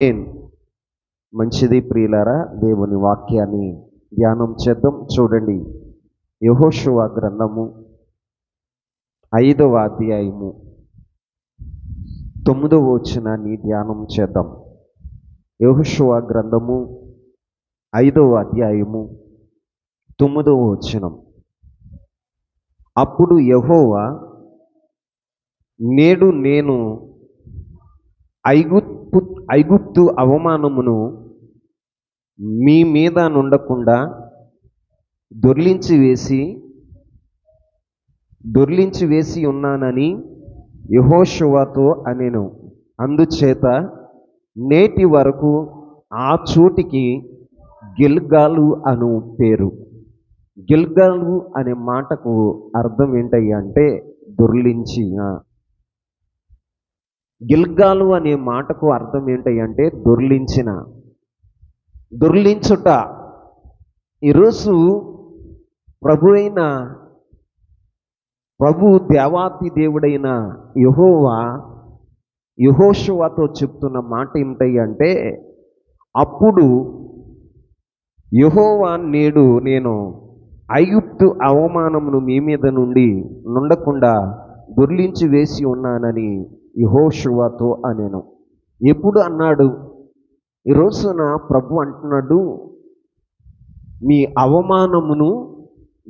ఏం మంచిది ప్రియులారా, దేవుని వాక్యాన్ని ధ్యానం చేద్దాం. చూడండి, యెహోషువ గ్రంథము 5వ అధ్యాయము 9వ వచనాన్ని ధ్యానం చేద్దాం. యెహోషువ గ్రంథము 5వ అధ్యాయము 9వ వచనం. అప్పుడు యెహోవా, నేడు నేను ఐగుప్తు అవమానమును మీ మీద నుండకుండా దొర్లించి వేసి ఉన్నానని యెహోషువతో అనెను. అందుచేత నేటి వరకు ఆ చోటికి గిల్గాలు అను పేరు. గిల్గాలు అనే మాటకు అర్థం ఏంటయ్యా అంటే దొర్లించి. గిల్గాలు అనే మాటకు అర్థం ఏంటంటే దొర్లించుట. ఈరోజు ప్రభు దేవాతి దేవుడైన యెహోవా యెహోషువతో చెప్తున్న మాట ఏమిటంటే, అప్పుడు యెహోవా, నేడు నేను ఐగుప్తు అవమానమును మీ మీద నుండకుండా దొర్లించి వేసి ఉన్నానని యెహోషువతో అనెను. ఎప్పుడు అన్నాడు? ఈ రోజున ప్రభు అంటున్నాడు, మీ అవమానమును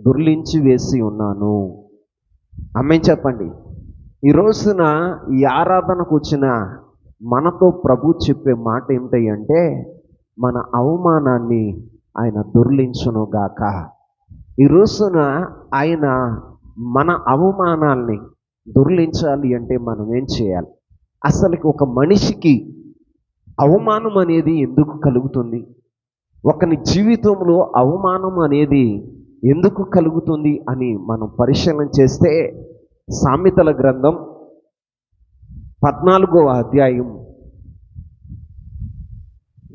దొర్లించి వేసి ఉన్నాను. ఆమేన్ చెప్పండి. ఈ రోజున ఈ ఆరాధనకు వచ్చిన మనతో ప్రభు చెప్పే మాట ఏమిటంటే, మన అవమానాన్ని ఆయన దొర్లించునుగాక. ఈ రోజున ఆయన మన అవమానాల్ని దొర్లించాలి అంటే మనం ఏం చేయాలి? అసలుకి ఒక మనిషికి అవమానం అనేది ఎందుకు కలుగుతుంది? ఒకని జీవితంలో అవమానం అనేది ఎందుకు కలుగుతుంది అని మనం పరిశీలన చేస్తే, సామెతల గ్రంథం 14వ అధ్యాయం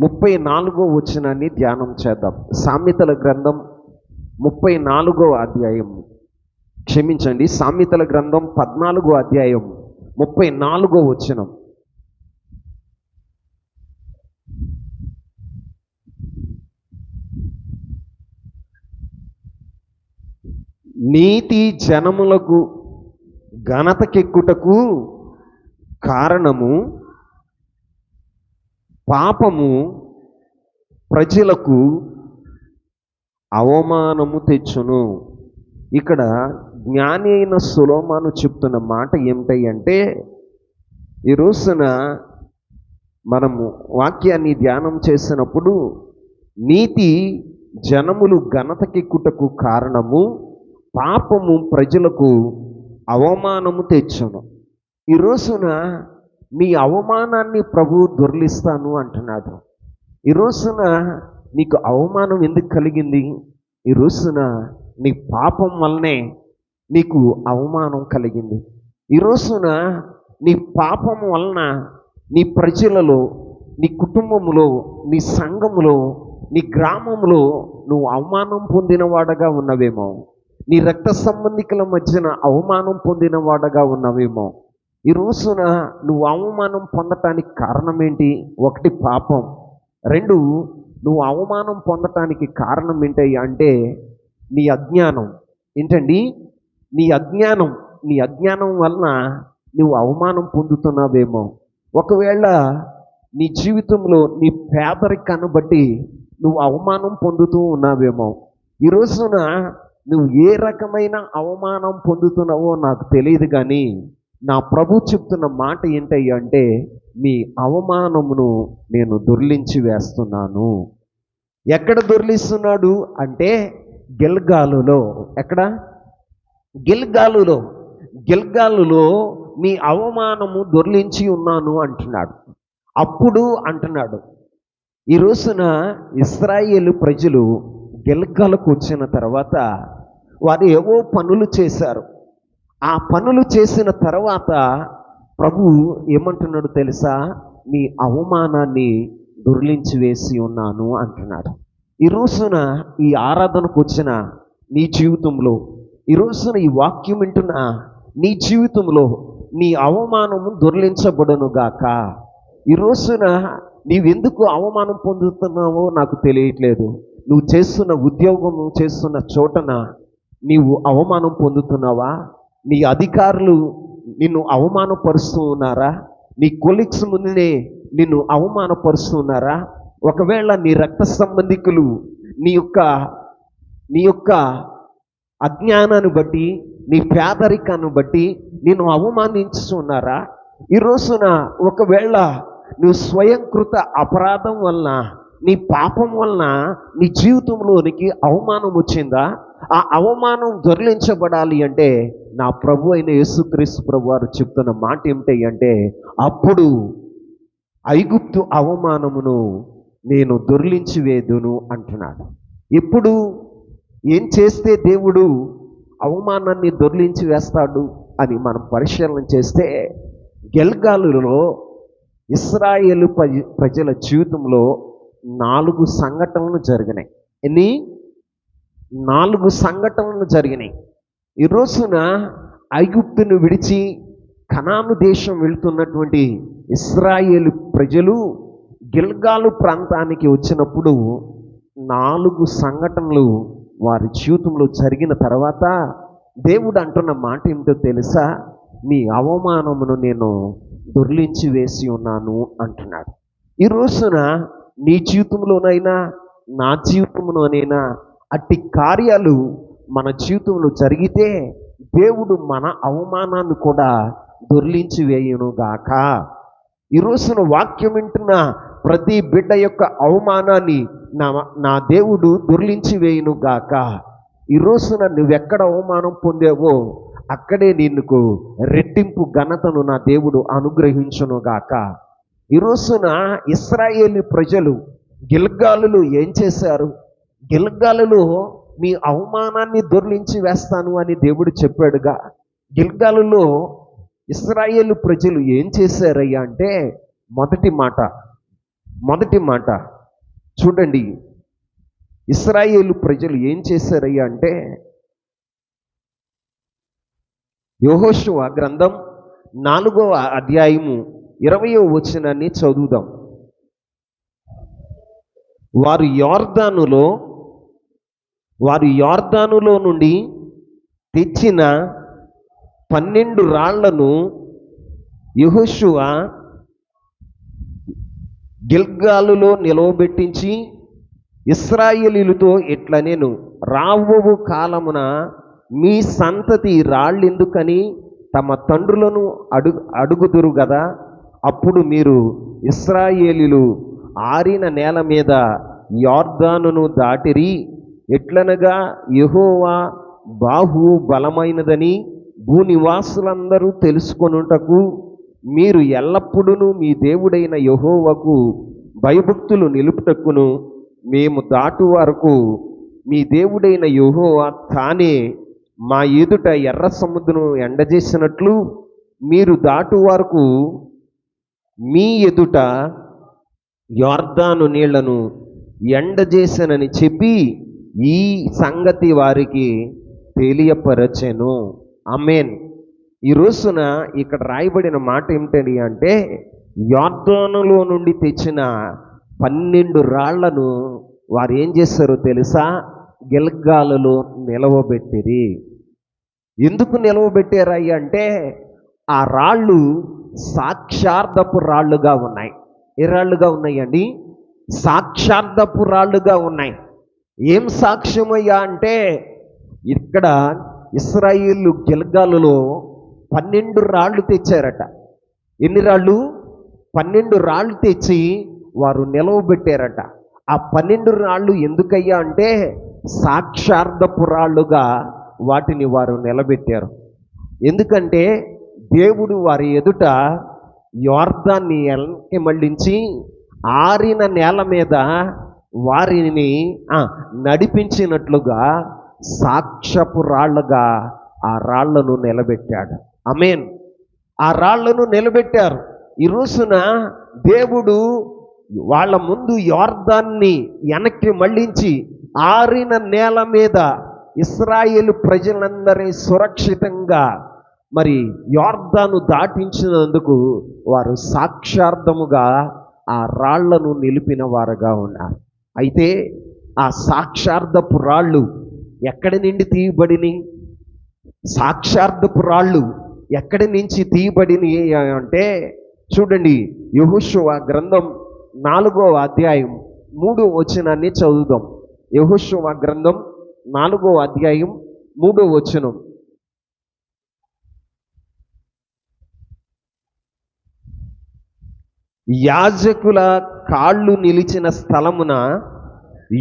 34వ వచనాన్ని ధ్యానం చేద్దాం. సామెతల గ్రంథం 34వ అధ్యాయం, క్షమించండి, సామెతల గ్రంథం 14వ అధ్యాయం 34వ వచనం. నీతి జనములకు ఘనతకెక్కుటకు కారణము, పాపము ప్రజలకు అవమానము తెచ్చును. ఇక్కడ జ్ఞాని అయిన సొలొమోను చెప్తున్న మాట ఏమిటంటే, ఈ రోజున మనము వాక్యాన్ని ధ్యానం చేసినప్పుడు, నీతి జనములు ఘనతకెక్కుటకు కారణము, పాపము ప్రజలకు అవమానము తెచ్చును. ఈ రోజున నీ అవమానాన్ని ప్రభు దొర్లిస్తాను అంటున్నాడు. ఈ రోజున నీకు అవమానం ఎందుకు కలిగింది? ఈ రోజున నీ పాపం వల్లనే నీకు అవమానం కలిగింది. ఈ రోజున నీ పాపం వలన నీ ప్రజలలో, నీ కుటుంబంలో, నీ సంఘములో, నీ గ్రామంలో నువ్వు అవమానం పొందినవాడగా ఉన్నవేమో. నీ రక్త సంబంధికుల మధ్యన అవమానం పొందినవాడగా ఉన్నవేమో. ఈ రోజున నువ్వు అవమానం పొందటానికి కారణం ఏంటి? 1, పాపం. 2, నువ్వు అవమానం పొందటానికి కారణం ఏంటి అంటే నీ అజ్ఞానం. ఏంటండి? నీ అజ్ఞానం వలన నువ్వు అవమానం పొందుతున్నావేమో. ఒకవేళ నీ జీవితంలో నీ పేదరికాన్ని బట్టి నువ్వు అవమానం పొందుతూ ఉన్నావేమో. ఈ రోజున నువ్వు ఏ రకమైన అవమానం పొందుతున్నావో నాకు తెలియదు, కానీ నా ప్రభు చెప్తున్న మాట ఏంటంటే, మీ అవమానమును నేను దొర్లించి వేస్తున్నాను. ఎక్కడ దొర్లిస్తున్నాడు అంటే గిల్గాలులో. ఎక్కడ? గిల్గాలులో మీ అవమానము దొర్లించి ఉన్నాను అంటున్నాడు. అప్పుడు అంటున్నాడు, ఈ రోజున ఇశ్రాయేలు ప్రజలు గిల్గాలకు వచ్చిన తర్వాత వారు ఏవో పనులు చేశారు. ఆ పనులు చేసిన తర్వాత ప్రభు ఏమంటున్నాడు తెలుసా? మీ అవమానాన్ని దొర్లించి వేసి ఉన్నాను అంటున్నాడు. ఈ రోజున ఈ ఆరాధనకు వచ్చిన నీ జీవితంలో, ఈ రోజున ఈ వాక్యం వింటున్న నీ జీవితంలో నీ అవమానము దొర్లించబడును గాక. ఈ రోజున నీవెందుకు అవమానం పొందుతున్నావో నాకు తెలియట్లేదు. నువ్వు చేస్తున్న ఉద్యోగం, నువ్వు చేస్తున్న చోటన నీవు అవమానం పొందుతున్నావా? నీ అధికారులు నిన్ను అవమానపరుస్తూ ఉన్నారా? నీ కొలీగ్స్ ముందునే నిన్ను అవమానపరుస్తున్నారా? ఒకవేళ నీ రక్త సంబంధికులు నీ యొక్క అజ్ఞానాన్ని బట్టి, నీ పేదరికాన్ని బట్టి నిన్ను అవమానించుతున్నారా? ఈ రోజున ఒకవేళ నువ్వు స్వయంకృత అపరాధం వలన, నీ పాపం వలన నీ జీవితంలోనికి అవమానం వచ్చిందా? ఆ అవమానం దొర్లించబడాలి అంటే నా ప్రభు అయిన యేసుక్రీస్తు ప్రభు వారు చెప్తున్న మాట ఏమిటి అంటే, అప్పుడు ఐగుప్తు అవమానమును నేను దొర్లించి వేదును అంటున్నాడు. ఎప్పుడు ఏం చేస్తే దేవుడు అవమానాన్ని దొర్లించి వేస్తాడు అని మనం పరిశీలన చేస్తే, గిల్గాలులో ఇశ్రాయేలు ప్రజల జీవితంలో 4 సంఘటనలు జరిగినాయి. ఎన్ని? 4 సంఘటనలు జరిగినాయి. ఈ రోజున ఐగుప్తును విడిచి కనాను దేశం వెళుతున్నటువంటి ఇశ్రాయేలు ప్రజలు గిల్గాలు ప్రాంతానికి వచ్చినప్పుడు 4 సంఘటనలు వారి జీవితంలో జరిగిన తర్వాత దేవుడు అంటున్న మాట ఏమిటో తెలుసా? మీ అవమానమును నేను దొర్లించి వేసి ఉన్నాను అంటున్నాడు. ఈ రోజున నీ జీవితంలోనైనా నా జీవితంలోనైనా అట్టి కార్యాలు మన జీవితంలో జరిగితే దేవుడు మన అవమానాన్ని కూడా దొర్లించి వేయునుగాక. ఈ రోజున వాక్యం వింటున్న ప్రతి బిడ్డ యొక్క అవమానాన్ని నా దేవుడు దొర్లించి వేయునుగాక. ఈ రోజున నువ్వెక్కడ అవమానం పొందావో అక్కడే నీకు రెట్టింపు ఘనతను నా దేవుడు అనుగ్రహించునుగాక. ఈ రోజున ఇశ్రాయేలు ప్రజలు గిల్గాలులో ఏం చేశారు? గిల్గాలులో మీ అవమానాన్ని దొర్లించి వేస్తాను అని దేవుడు చెప్పాడుగా. గిల్గాలులో ఇశ్రాయేలు ప్రజలు ఏం చేశారయ్యా అంటే, మొదటి మాట చూడండి. ఇశ్రాయేలు ప్రజలు ఏం చేశారయ్యా అంటే, యెహోషువ గ్రంథం 4వ అధ్యాయము 20వ వచనాన్ని చదువుదాం. వారు యోర్దానులో నుండి తెచ్చిన 12 రాళ్లను యెహోషువ గిల్గాలులో నిలవబెట్టించి ఇశ్రాయేలీయులతో ఇట్లనెను, రాబోవు కాలమున మీ సంతతి రాళ్ళెందుకని తమ తండ్రులను అడుగుదురు కదా. అప్పుడు మీరు ఇశ్రాయేలీయులు ఆరిన నేల మీద యోర్దానును దాటిరి. ఎట్లనగా యెహోవా బాహువు బలమైనదని భూనివాసులందరూ తెలుసుకొనుటకు మీరు ఎల్లప్పుడూ మీ దేవుడైన యెహోవాకు భయభక్తులు నిలుపుటకును, మేము దాటు వరకు మీ దేవుడైన యెహోవా తానే మా ఎదుట ఎర్ర సముద్రం ఎండజేసినట్లు మీరు దాటు వరకు మీ ఎదుట యోర్దాను నీళ్లను ఎండజేసనని చెప్పి ఈ సంగతి వారికి తెలియపరచెను. ఆమేన్. ఈ రోజున ఇక్కడ రాయబడిన మాట ఏమిటని అంటే, యోర్దానులో నుండి తెచ్చిన 12 రాళ్లను వారు ఏం చేశారో తెలుసా? గిల్గాలులో నిలవబెట్టిరి. ఎందుకు నిలవబెట్టారయ్యా అంటే, ఆ రాళ్ళు సాక్షార్థపు రాళ్ళుగా ఉన్నాయి. ఏ రాళ్ళుగా ఉన్నాయండి? సాక్షార్థపు రాళ్ళుగా ఉన్నాయి. ఏం సాక్ష్యమయ్యా అంటే, ఇక్కడ ఇశ్రాయేలు గిల్గాలులో 12 రాళ్ళు తెచ్చారట. ఎన్ని రాళ్ళు? 12 రాళ్ళు తెచ్చి వారు నిలవబెట్టారట. ఆ 12 రాళ్ళు ఎందుకయ్యా అంటే, సాక్షార్థపు రాళ్ళుగా వాటిని వారు నిలబెట్టారు. ఎందుకంటే దేవుడు వారి ఎదుట యోర్దాన్ని వెనక్కి మళ్ళించి ఆరిన నేల మీద వారిని నడిపించినట్లుగా సాక్ష్యపు రాళ్ళుగా ఆ రాళ్లను నిలబెట్టాడు. ఆమేన్. ఆ రాళ్లను నిలబెట్టారు. ఈ రోజున దేవుడు వాళ్ళ ముందు యోర్దాన్ని వెనక్కి మళ్ళించి ఆరిన నేల మీద ఇశ్రాయేలు ప్రజలందరినీ సురక్షితంగా మరి యోర్దాను దాటించినందుకు వారు సాక్షార్థముగా ఆ రాళ్లను నిలిపిన వారుగా ఉన్నారు. అయితే ఆ సాక్షార్థపు రాళ్ళు ఎక్కడి నుండి తీయబడిని? సాక్షార్థపు రాళ్ళు ఎక్కడి నుంచి తీయబడిని అంటే చూడండి, యెహోషువ గ్రంథం 4వ అధ్యాయం 3వ వచనాన్ని చదువుదాం. యెహోషువ గ్రంథం 4వ అధ్యాయం 3వ వచనం. యాజకుల కాళ్ళు నిలిచిన స్థలమున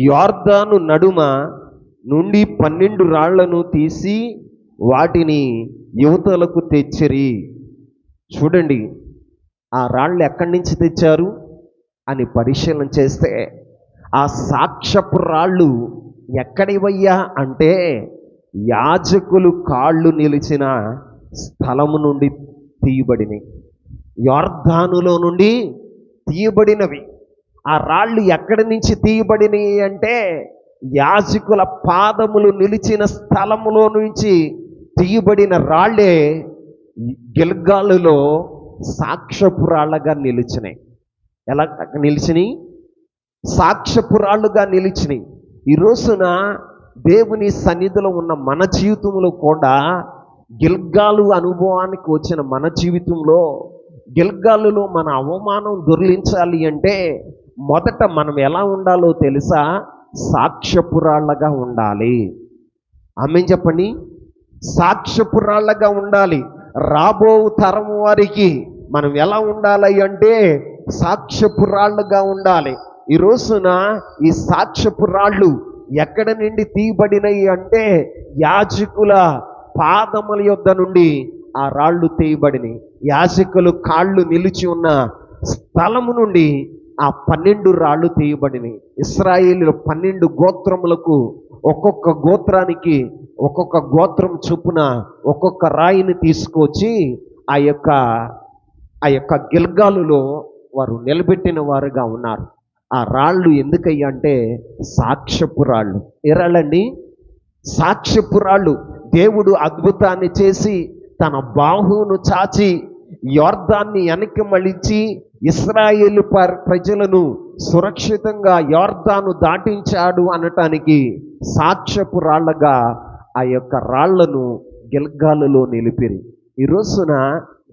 యొర్దాను నడుమ నుండి 12 రాళ్లను తీసి వాటిని యువతలకు తెచ్చిరి. చూడండి, ఆ రాళ్ళు ఎక్కడి నుంచి తెచ్చారు అని పరిశీలన చేస్తే ఆ సాక్ష్యపు రాళ్ళు ఎక్కడివయ్యా అంటే యాజకులు కాళ్ళు నిలిచిన స్థలము నుండి తీయబడినవి, యొర్దానులో నుండి తీయబడినవి. ఆ రాళ్ళు ఎక్కడి నుంచి తీయబడినవి అంటే యాజకుల పాదములు నిలిచిన స్థలములో నుంచి తీయబడిన రాళ్ళే గిల్గాలులో సాక్ష్యపు రాళ్ళగా నిలిచినాయి. ఎలా నిలిచినాయి? సాక్ష్యపు రాళ్ళుగా నిలిచినాయి. ఈ రోజున దేవుని సన్నిధిలో ఉన్న మన జీవితంలో కూడా గిల్గాలు అనుభవానికి వచ్చిన మన జీవితంలో గిల్గాలులో మన అవమానం దొర్లించాలి అంటే మొదట మనం ఎలా ఉండాలో తెలుసా? సాక్ష్యపు రాళ్ళగా ఉండాలి. ఆమేన్ చెప్పండి. సాక్ష్యపు రాళ్ళగా ఉండాలి. రాబో తరం వారికి మనం ఎలా ఉండాలి అంటే సాక్ష్యపు రాళ్ళుగా ఉండాలి. ఈ రోజున ఈ సాక్ష్యపు రాళ్ళు ఎక్కడి నుండి తీయబడినవి అంటే యాజకుల పాదముల యొద్ద నుండి ఆ రాళ్ళు తీయబడినవి. యాజకులు కాళ్ళు నిలిచి ఉన్న స్థలము నుండి ఆ 12 రాళ్ళు తీయబడినవి. ఇశ్రాయేలు 12 గోత్రములకు ఒక్కొక్క గోత్రానికి ఒక్కొక్క గోత్రం చొప్పున ఒక్కొక్క రాయిని తీసుకొచ్చి ఆ యొక్క గిల్గాలులో వారు నిలబెట్టిన వారుగా ఉన్నారు. ఆ రాళ్ళు ఎందుకయ్యా అంటే సాక్ష్యపు రాళ్ళు. ఏ రాళ్ళండి? సాక్ష్యపు రాళ్ళు. దేవుడు అద్భుతాన్ని చేసి తన బాహువును చాచి యొర్దాన్ని వెనక్కి మళ్ళించి ఇశ్రాయేలు ప్రజలను సురక్షితంగా యొర్దాను దాటించాడు అనటానికి సాక్ష్యపు రాళ్ళగా ఆ యొక్క రాళ్లను గిల్గాలులో నిలిపిరి. ఈ రోజున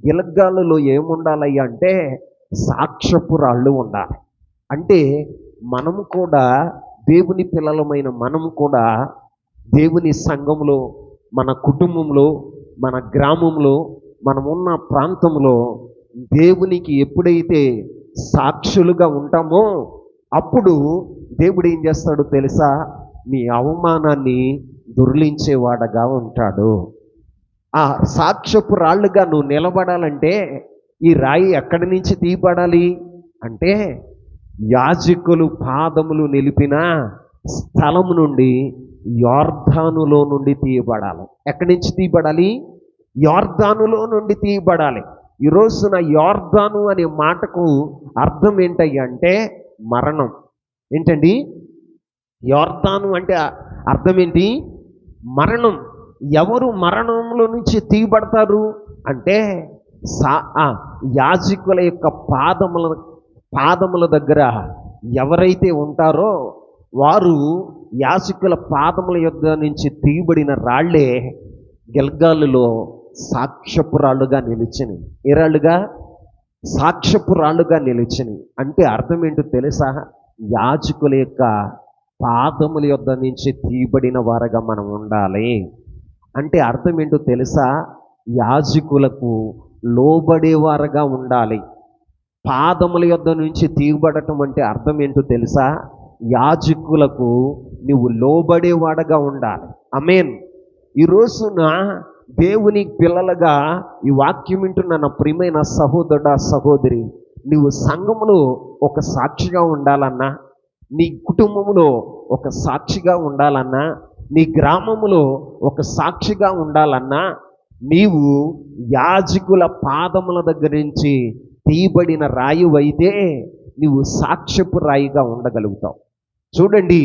గిల్గాలులో ఏముండాలయ్యా అంటే సాక్ష్యపు రాళ్ళు ఉండాలి. అంటే మనము కూడా దేవుని పిల్లలమైన మనము కూడా దేవుని సంఘంలో, మన కుటుంబంలో, మన గ్రామంలో, మనమున్న ప్రాంతంలో దేవునికి ఎప్పుడైతే సాక్షులుగా ఉంటామో అప్పుడు దేవుడు ఏం చేస్తాడో తెలుసా? నీ అవమానాన్ని దొర్లించేవాడగా ఉంటాడు. ఆ సాక్ష్యపు రాళ్ళుగా నువ్వు నిలబడాలంటే ఈ రాయి ఎక్కడి నుంచి తీయబడాలి అంటే యాజకులు పాదములు నిలిపిన స్థలము నుండి యొర్దానులో నుండి తీయబడాలి. ఎక్కడి నుంచి తీయబడాలి? యొర్దానులో నుండి తీయబడాలి. ఈ రోజున యొర్దాను అనే మాటకు అర్థం ఏంటయ్యా అంటే మరణం. ఏంటండి యొర్దాను అంటే అర్థం ఏంటి? మరణం. ఎవరు మరణంలో నుంచి తీయబడతారు అంటే యాజకుల యొక్క పాదముల దగ్గర ఎవరైతే ఉంటారో వారు యాజకుల పాదముల యొద్ద నుంచి తీయబడిన రాళ్లే గిల్గాలులో సాక్ష్యపు రాళ్ళుగా నిలిచినవి. ఏ రాళ్ళుగా? సాక్ష్యపు రాళ్ళుగా నిలిచినవి. అంటే అర్థం ఏంటో తెలుసా? యాజకుల యొక్క పాదముల యొద్ద నుంచి తీయబడిన వారుగా మనం ఉండాలి. అంటే అర్థం ఏంటో తెలుసా? యాజకులకు లోబడేవారుగా ఉండాలి. పాదముల యొద్ద నుంచి తీయబడటం అంటే అర్థం ఏంటో తెలుసా? యాజకులకు నువ్వు లోబడేవాడుగా ఉండాలి. ఆమేన్. ఈ రోజున దేవుని పిల్లలుగా ఈ వాక్యం వింటున్న నా ప్రియమైన సహోదరుడా, సహోదరి, నువ్వు సంఘములో ఒక సాక్షిగా ఉండాలన్నా, నీ కుటుంబంలో ఒక సాక్షిగా ఉండాలన్నా, నీ గ్రామములో ఒక సాక్షిగా ఉండాలన్నా నీవు యాజకుల పాదముల దగ్గర నుంచి తీయబడిన రాయివైతే నీవు సాక్ష్యపు రాయిగా ఉండగలుగుతావు. చూడండి,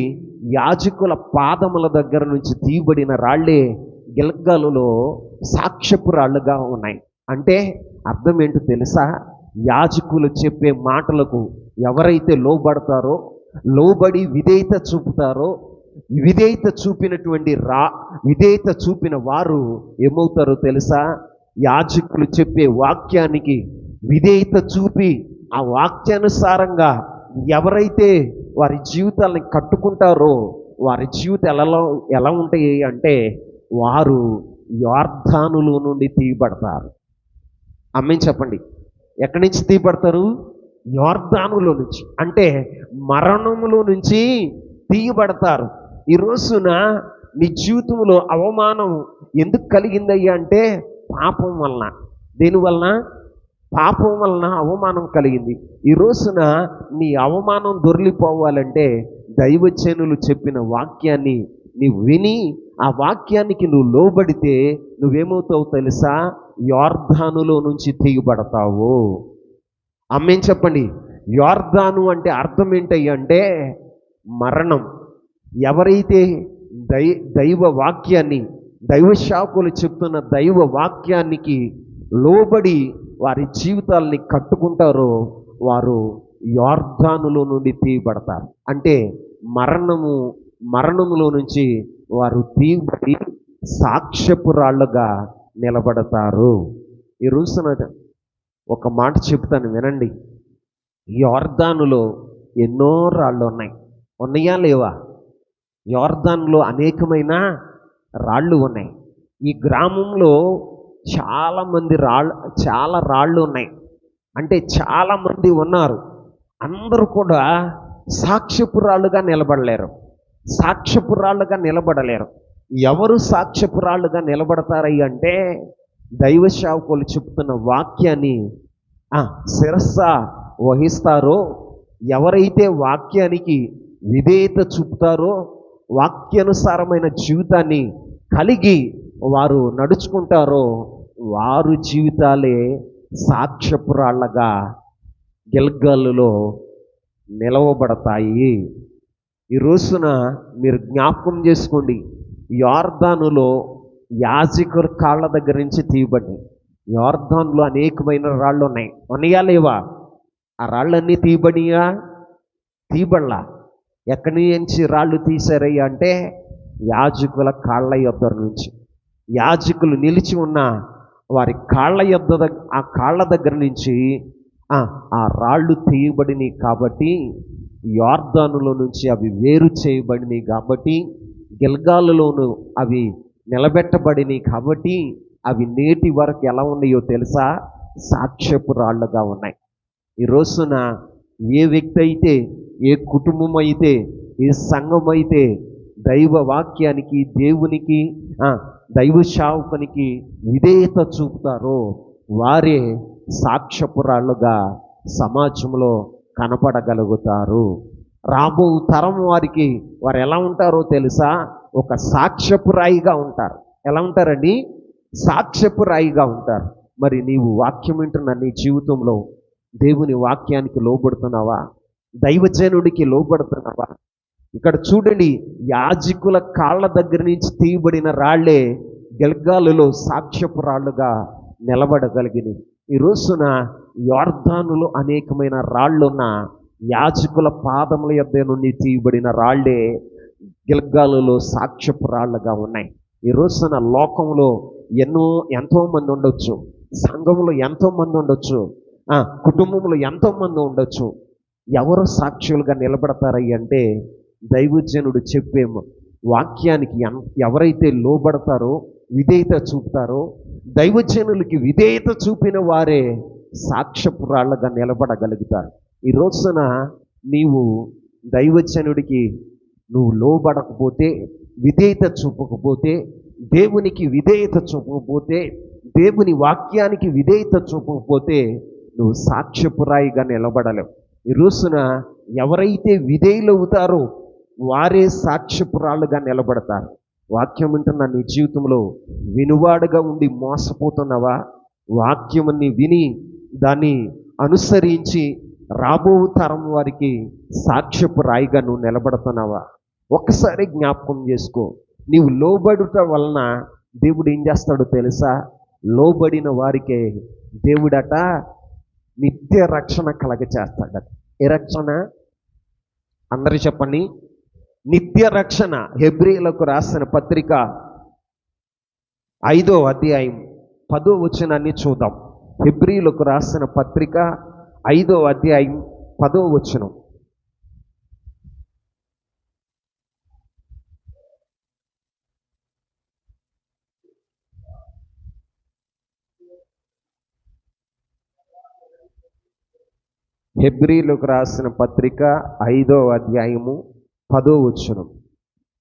యాజకుల పాదముల దగ్గర నుంచి తీయబడిన రాళ్లే గిల్గాలులో సాక్ష్యపు రాళ్ళుగా ఉన్నాయి. అంటే అర్థం ఏంటో తెలుసా? యాజకులు చెప్పే మాటలకు ఎవరైతే లోబడతారో, లోబడి విధేయత చూపుతారో, విధేయత చూపిన వారు ఏమవుతారో తెలుసా? యాజకులు చెప్పే వాక్యానికి విధేయత చూపి ఆ వాక్యానుసారంగా ఎవరైతే వారి జీవితాలని కట్టుకుంటారో వారి జీవితం ఎలా ఉంటాయి అంటే, వారు యొర్దానులో నుండి తీయబడతారు. ఆమేన్ చెప్పండి. ఎక్కడి నుంచి తీయబడతారు? యొర్దానులో నుంచి, అంటే మరణములో నుంచి తీయబడతారు. ఈ రోజున నీ జీవితంలో అవమానం ఎందుకు కలిగిందయ్యా అంటే పాపం వలన. దేనివలన? పాపం వలన అవమానం కలిగింది. ఈ రోజున నీ అవమానం దొర్లిపోవాలంటే దైవజనులు చెప్పిన వాక్యాన్ని నీవు విని ఆ వాక్యానికి నువ్వు లోబడితే నువ్వేమవుతావు తెలుసా? యొర్దానులో నుంచి తీయబడతావు. ఆమేన్ చెప్పండి. యొర్దాను అంటే అర్థం ఏంటయ్యా అంటే మరణం. ఎవరైతే దైవ వాక్యాన్ని, దైవ శాఖలు చెప్తున్న దైవ వాక్యానికి లోబడి వారి జీవితాల్ని కట్టుకుంటారో వారు యొర్దానులో నుండి తీయబడతారు. అంటే మరణములో నుంచి వారు తీయబడి సాక్ష్యపు రాళ్ళుగా నిలబడతారు. ఈ రోజున ఒక మాట చెప్తాను వినండి. యొర్దానులో ఎన్నో రాళ్ళు ఉన్నాయా లేవా? యొర్దానులో అనేకమైన రాళ్ళు ఉన్నాయి. ఈ గ్రామంలో చాలా రాళ్ళు ఉన్నాయి. అంటే చాలామంది ఉన్నారు. అందరూ కూడా సాక్ష్యపు రాళ్ళుగా నిలబడలేరు. ఎవరు సాక్ష్యపు రాళ్ళుగా నిలబడతారయ్య అంటే దైవ సేవకులు చెప్తున్న వాక్యాన్ని శిరస్స వహిస్తారో, ఎవరైతే వాక్యానికి విధేయత చూపుతారో, వాక్యానుసారమైన జీవితాన్ని కలిగి వారు నడుచుకుంటారో వారు జీవితాలే సాక్ష్యపు రాళ్ళగా గిల్గాలులో నిలవబడతాయి. ఈ రోజున మీరు జ్ఞాపకం చేసుకోండి. యొర్దానులో యాజకుల కాళ్ళ దగ్గర నుంచి తీయబడి, యొర్దానులో అనేకమైన రాళ్ళు ఉన్నాయా లేవా? ఆ రాళ్ళన్నీ తీయబడలా. ఎక్కడి నుంచి రాళ్ళు తీశారయ్యా అంటే యాజకుల కాళ్ళ యొద్ద నుంచి. యాజకులు నిలిచి ఉన్న వారి ఆ కాళ్ళ దగ్గర నుంచి ఆ రాళ్ళు తీయబడినాయి. కాబట్టి యొర్దానులో నుంచి అవి వేరు చేయబడినాయి. కాబట్టి గిల్గాలులోను అవి నిలబెట్టబడినాయి. కాబట్టి అవి నేటి వరకు ఎలా ఉన్నాయో తెలుసా? సాక్ష్యపు రాళ్ళుగా ఉన్నాయి. ఈ రోజున ఏ వ్యక్తి అయితే, ఏ కుటుంబం అయితే, ఏ సంఘం అయితే దైవ వాక్యానికి, దేవునికి, దైవ సేవకునికి విధేయత చూపుతారో వారే సాక్ష్యపు రాళ్ళుగా సమాజంలో కనపడగలుగుతారు. రాబో తరం వారికి వారు ఎలా ఉంటారో తెలుసా? ఒక సాక్ష్యపు రాయిగా ఉంటారు. ఎలా ఉంటారండి? సాక్ష్యపు రాయిగా ఉంటారు. మరి నీవు వాక్యం వింటున్న నీ జీవితంలో దేవుని వాక్యానికి లోబడుతున్నావా? దైవజనుడికి లోబడుతున్నావా? ఇక్కడ చూడండి, యాజకుల కాళ్ళ దగ్గర నుంచి తీయబడిన రాళ్లే గిల్గాలులో సాక్ష్యపు రాళ్ళుగా నిలబడగలిగినవి. ఈ రోజున యొర్దానులో అనేకమైన రాళ్ళున్న యాజకుల పాదముల యొద్ద నుండి తీయబడిన రాళ్లే గిల్గాలులో సాక్ష్యపు రాళ్ళుగా ఉన్నాయి. ఈ రోజున లోకంలో ఎంతోమంది ఉండొచ్చు, సంఘంలో ఎంతోమంది ఉండొచ్చు, కుటుంబంలో ఎంతోమంది ఉండొచ్చు. ఎవరు సాక్షులుగా నిలబడతారయ్యి అంటే దైవజనుడు చెప్పే వాక్యానికి ఎవరైతే లోబడతారో, విధేయత చూపుతారో, దైవజనులకి విధేయత చూపిన వారే సాక్ష్యపు రాళ్ళగా నిలబడగలుగుతారు. ఈ రోజున నీవు దైవజనుడికి నువ్వు లోబడకపోతే, విధేయత చూపకపోతే, దేవునికి విధేయత చూపకపోతే, దేవుని వాక్యానికి విధేయత చూపకపోతే నువ్వు సాక్ష్యపు రాయిగా నిలబడలేవు. ఈ రోజున ఎవరైతే విధేయులవుతారో వారే సాక్ష్యపు రాళ్ళుగా నిలబడతారు. వాక్యం వింటున్న నీ జీవితంలో వినువాడుగా ఉండి మోసపోతున్నావా? వాక్యముని విని దాన్ని అనుసరించి రాబో తరం వారికి సాక్ష్యపు రాయిగా నువ్వు నిలబడుతున్నావా? ఒక్కసారి జ్ఞాపకం చేసుకో. నీవు లోబడుట వలన దేవుడు ఏం చేస్తాడో తెలుసా? లోబడిన వారికే దేవుడట నిత్య రక్షణ కలగచేస్తాడు. ఏ రక్షణ? అందరూ చెప్పండి. నిత్య రక్షణ. హెబ్రీయులకు రాసిన పత్రిక 5వ అధ్యాయం 10వ వచనాన్ని చూద్దాం. హెబ్రీయులకు రాసిన పత్రిక 5వ అధ్యాయం 10వ వచనం. హెబ్రీయులకు రాసిన పత్రిక 5వ అధ్యాయము 10వ వచనం.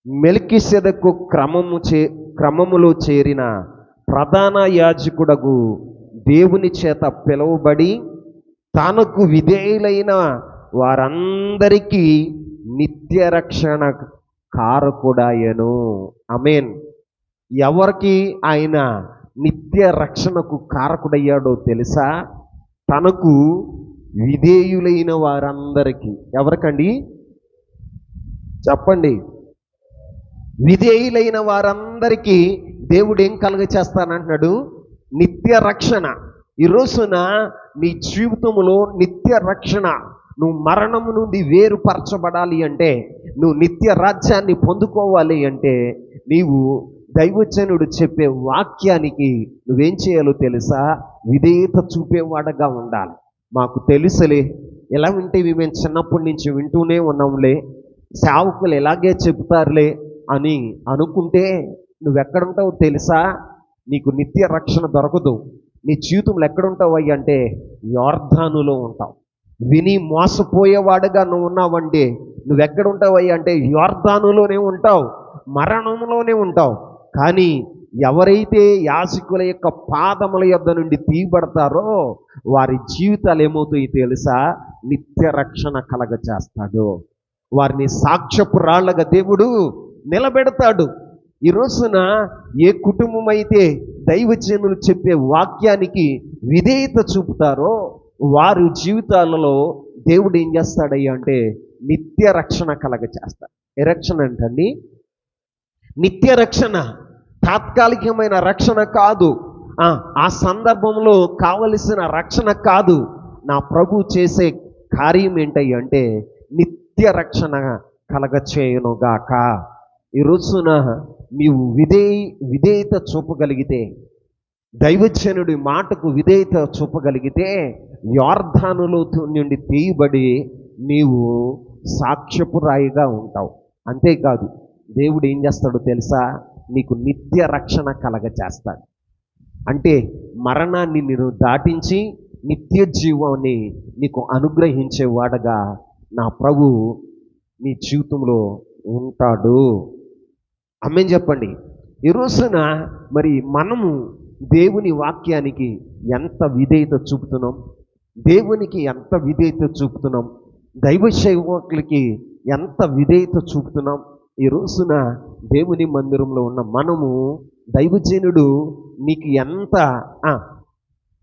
మెల్కీసెదెకు క్రమములో చేరిన ప్రధాన యాజకుడగు దేవుని చేత పిలువబడి తనకు విధేయులైన వారందరికీ నిత్య రక్షణ కారకుడాయను. ఆమేన్. ఎవరికి ఆయన నిత్య రక్షణకు కారకుడయ్యాడో తెలుసా? తనకు విధేయులైన వారందరికీ. ఎవరికండి చెప్పండి? విధేయులైన వారందరికీ దేవుడు ఏం కలుగ చేస్తానంటున్నాడు? నిత్య రక్షణ. ఈ రోజున నీ జీవితంలో నిత్య రక్షణ. నువ్వు మరణము నుండి వేరుపరచబడాలి అంటే, నువ్వు నిత్య రాజ్యాన్ని పొందుకోవాలి అంటే, నీవు దైవజనుడు చెప్పే వాక్యానికి నువ్వేం చేయాలో తెలుసా? విధేయత చూపేవాడగా ఉండాలి. మాకు తెలుసులే, ఎలా వింటేవి మేము చిన్నప్పటి నుంచి వింటూనే ఉన్నాంలే, సేవకులు ఎలాగే చెబుతారులే అని అనుకుంటే నువ్వెక్కడుంటావు తెలుసా? నీకు నిత్య రక్షణ దొరకదు. నీ జీవితంలో ఎక్కడుంటావు అయ్యి అంటే యోర్దానులో ఉంటావు. విని మోసపోయేవాడుగా నువ్వు ఉన్నావంటే నువ్వెక్కడుంటావు అయ్యి అంటే యోర్దానులోనే ఉంటావు, మరణంలోనే ఉంటావు. కానీ ఎవరైతే యాజకుల యొక్క పాదముల యొద్ద నుండి తీయబడతారో వారి జీవితాలు ఏమవుతాయి తెలుసా? నిత్య రక్షణ కలగచేస్తాడు. వారిని సాక్ష్యపు రాళ్ళగా దేవుడు నిలబెడతాడు. ఈ రోజున ఏ కుటుంబం అయితే దైవజనులు చెప్పే వాక్యానికి విధేయత చూపుతారో వారి జీవితాలలో దేవుడు ఏం చేస్తాడయ్యా అంటే నిత్య రక్షణ కలగచేస్తాడు. ఏ రక్షణ అంటండి? నిత్య రక్షణ. తాత్కాలికమైన రక్షణ కాదు. ఆ సందర్భంలో కావలసిన రక్షణ కాదు. నా ప్రభు చేసే కార్యం ఏంటయ్య అంటే నిత్య రక్షణ కలగచేయునుగాక. ఈ రోజున నీవు విధేయత చూపగలిగితే, దైవజనుడి మాటకు విధేయత చూపగలిగితే యోర్దానులో నుండి తీయబడి నీవు సాక్ష్యపు రాయిగా ఉంటావు. అంతేకాదు దేవుడు ఏం చేస్తాడో తెలుసా? నీకు నిత్య రక్షణ కలగచేస్తాడు. అంటే మరణాన్ని నేను దాటించి నిత్య జీవాన్ని నీకు అనుగ్రహించేవాడగా నా ప్రభు నీ జీవితంలో ఉంటాడు. ఆమేన్ చెప్పండి. ఈ రోజున మరి మనము దేవుని వాక్యానికి ఎంత విధేయత చూపుతున్నాం? దేవునికి ఎంత విధేయత చూపుతున్నాం? దైవ సేవకులకి ఎంత విధేయత చూపుతున్నాం? ఈ రోజున దేవుని మందిరంలో ఉన్న మనము దైవజనుడు నీకు ఎంత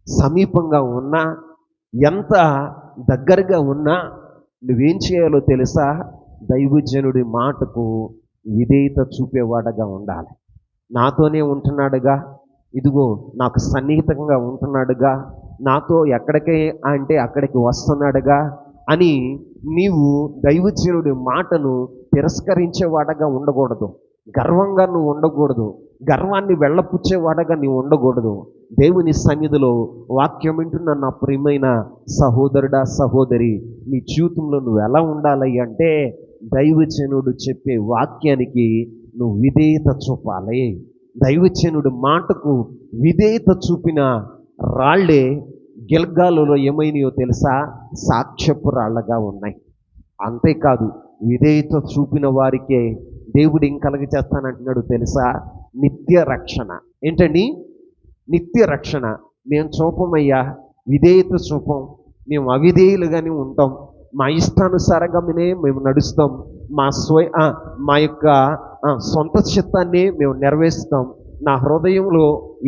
సమీపంగా ఉన్నా, ఎంత దగ్గరగా ఉన్నా నువ్వేం చేయాలో తెలుసా? దైవజనుడి మాటకు విధేయత చూపేవాడగా ఉండాలి. నాతోనే ఉంటున్నాడుగా, ఇదిగో నాకు సన్నిహితంగా ఉంటున్నాడుగా, నాతో ఎక్కడికే అంటే అక్కడికి వస్తున్నాడుగా అని నీవు దైవజనుడి మాటను తిరస్కరించేవాడగా ఉండకూడదు. గర్వంగా నువ్వు ఉండకూడదు. గర్వాన్ని వెళ్ళపుచ్చేవాడగా నీవు ఉండకూడదు. దేవుని సన్నిధిలో వాక్యం వింటున్న నా ప్రియమైన సహోదరుడా, సహోదరి, నీ జీవితంలో నువ్వు ఎలా ఉండాలి అంటే దైవజనుడు చెప్పే వాక్యానికి నువ్వు విధేయత చూపాలి. దైవజనుడు మాటకు విధేయత చూపిన రాళ్లే గిల్గాలులో ఏమైనాయో తెలుసా? సాక్ష్యపు రాళ్ళగా ఉన్నాయి. అంతేకాదు విధేయత చూపిన వారికే దేవుడు ఏం కలగచేస్తానంటున్నాడు తెలుసా? నిత్య రక్షణ. ఏంటండి? నిత్య రక్షణ. మేము చూపమయ్యా, విధేయత చూపం, మేము అవిధేయులుగానే ఉంటాం, మా ఇష్టానుసారంగానే మేము నడుస్తాం, మా యొక్క సొంత చిత్తాన్ని మేము నెరవేరుస్తాం, నా హృదయంలో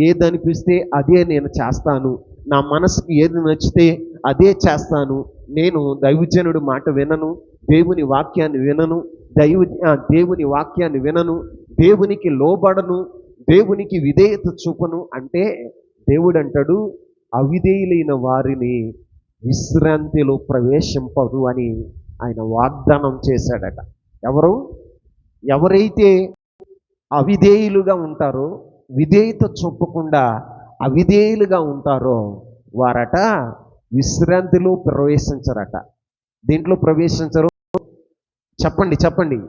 ఏదనిపిస్తే అదే నేను చేస్తాను, నా మనసుకి ఏది నచ్చితే అదే చేస్తాను, నేను దైవజనుడు మాట వినను, దేవుని వాక్యాన్ని వినను, దేవుని వాక్యాన్ని వినను, దేవునికి లోబడను, దేవునికి విధేయత చూపను అంటే దేవుడు అంటాడు అవిధేయులైన వారిని విశ్రాంతిలో ప్రవేశింపదు అని ఆయన వాగ్దానం చేశాడట. ఎవరైతే అవిధేయులుగా ఉంటారో, విధేయత చూపకుండా అవిధేయులుగా ఉంటారో వారట విశ్రాంతిలో ప్రవేశించరట. దేంట్లో ప్రవేశించరు? చెప్పండి.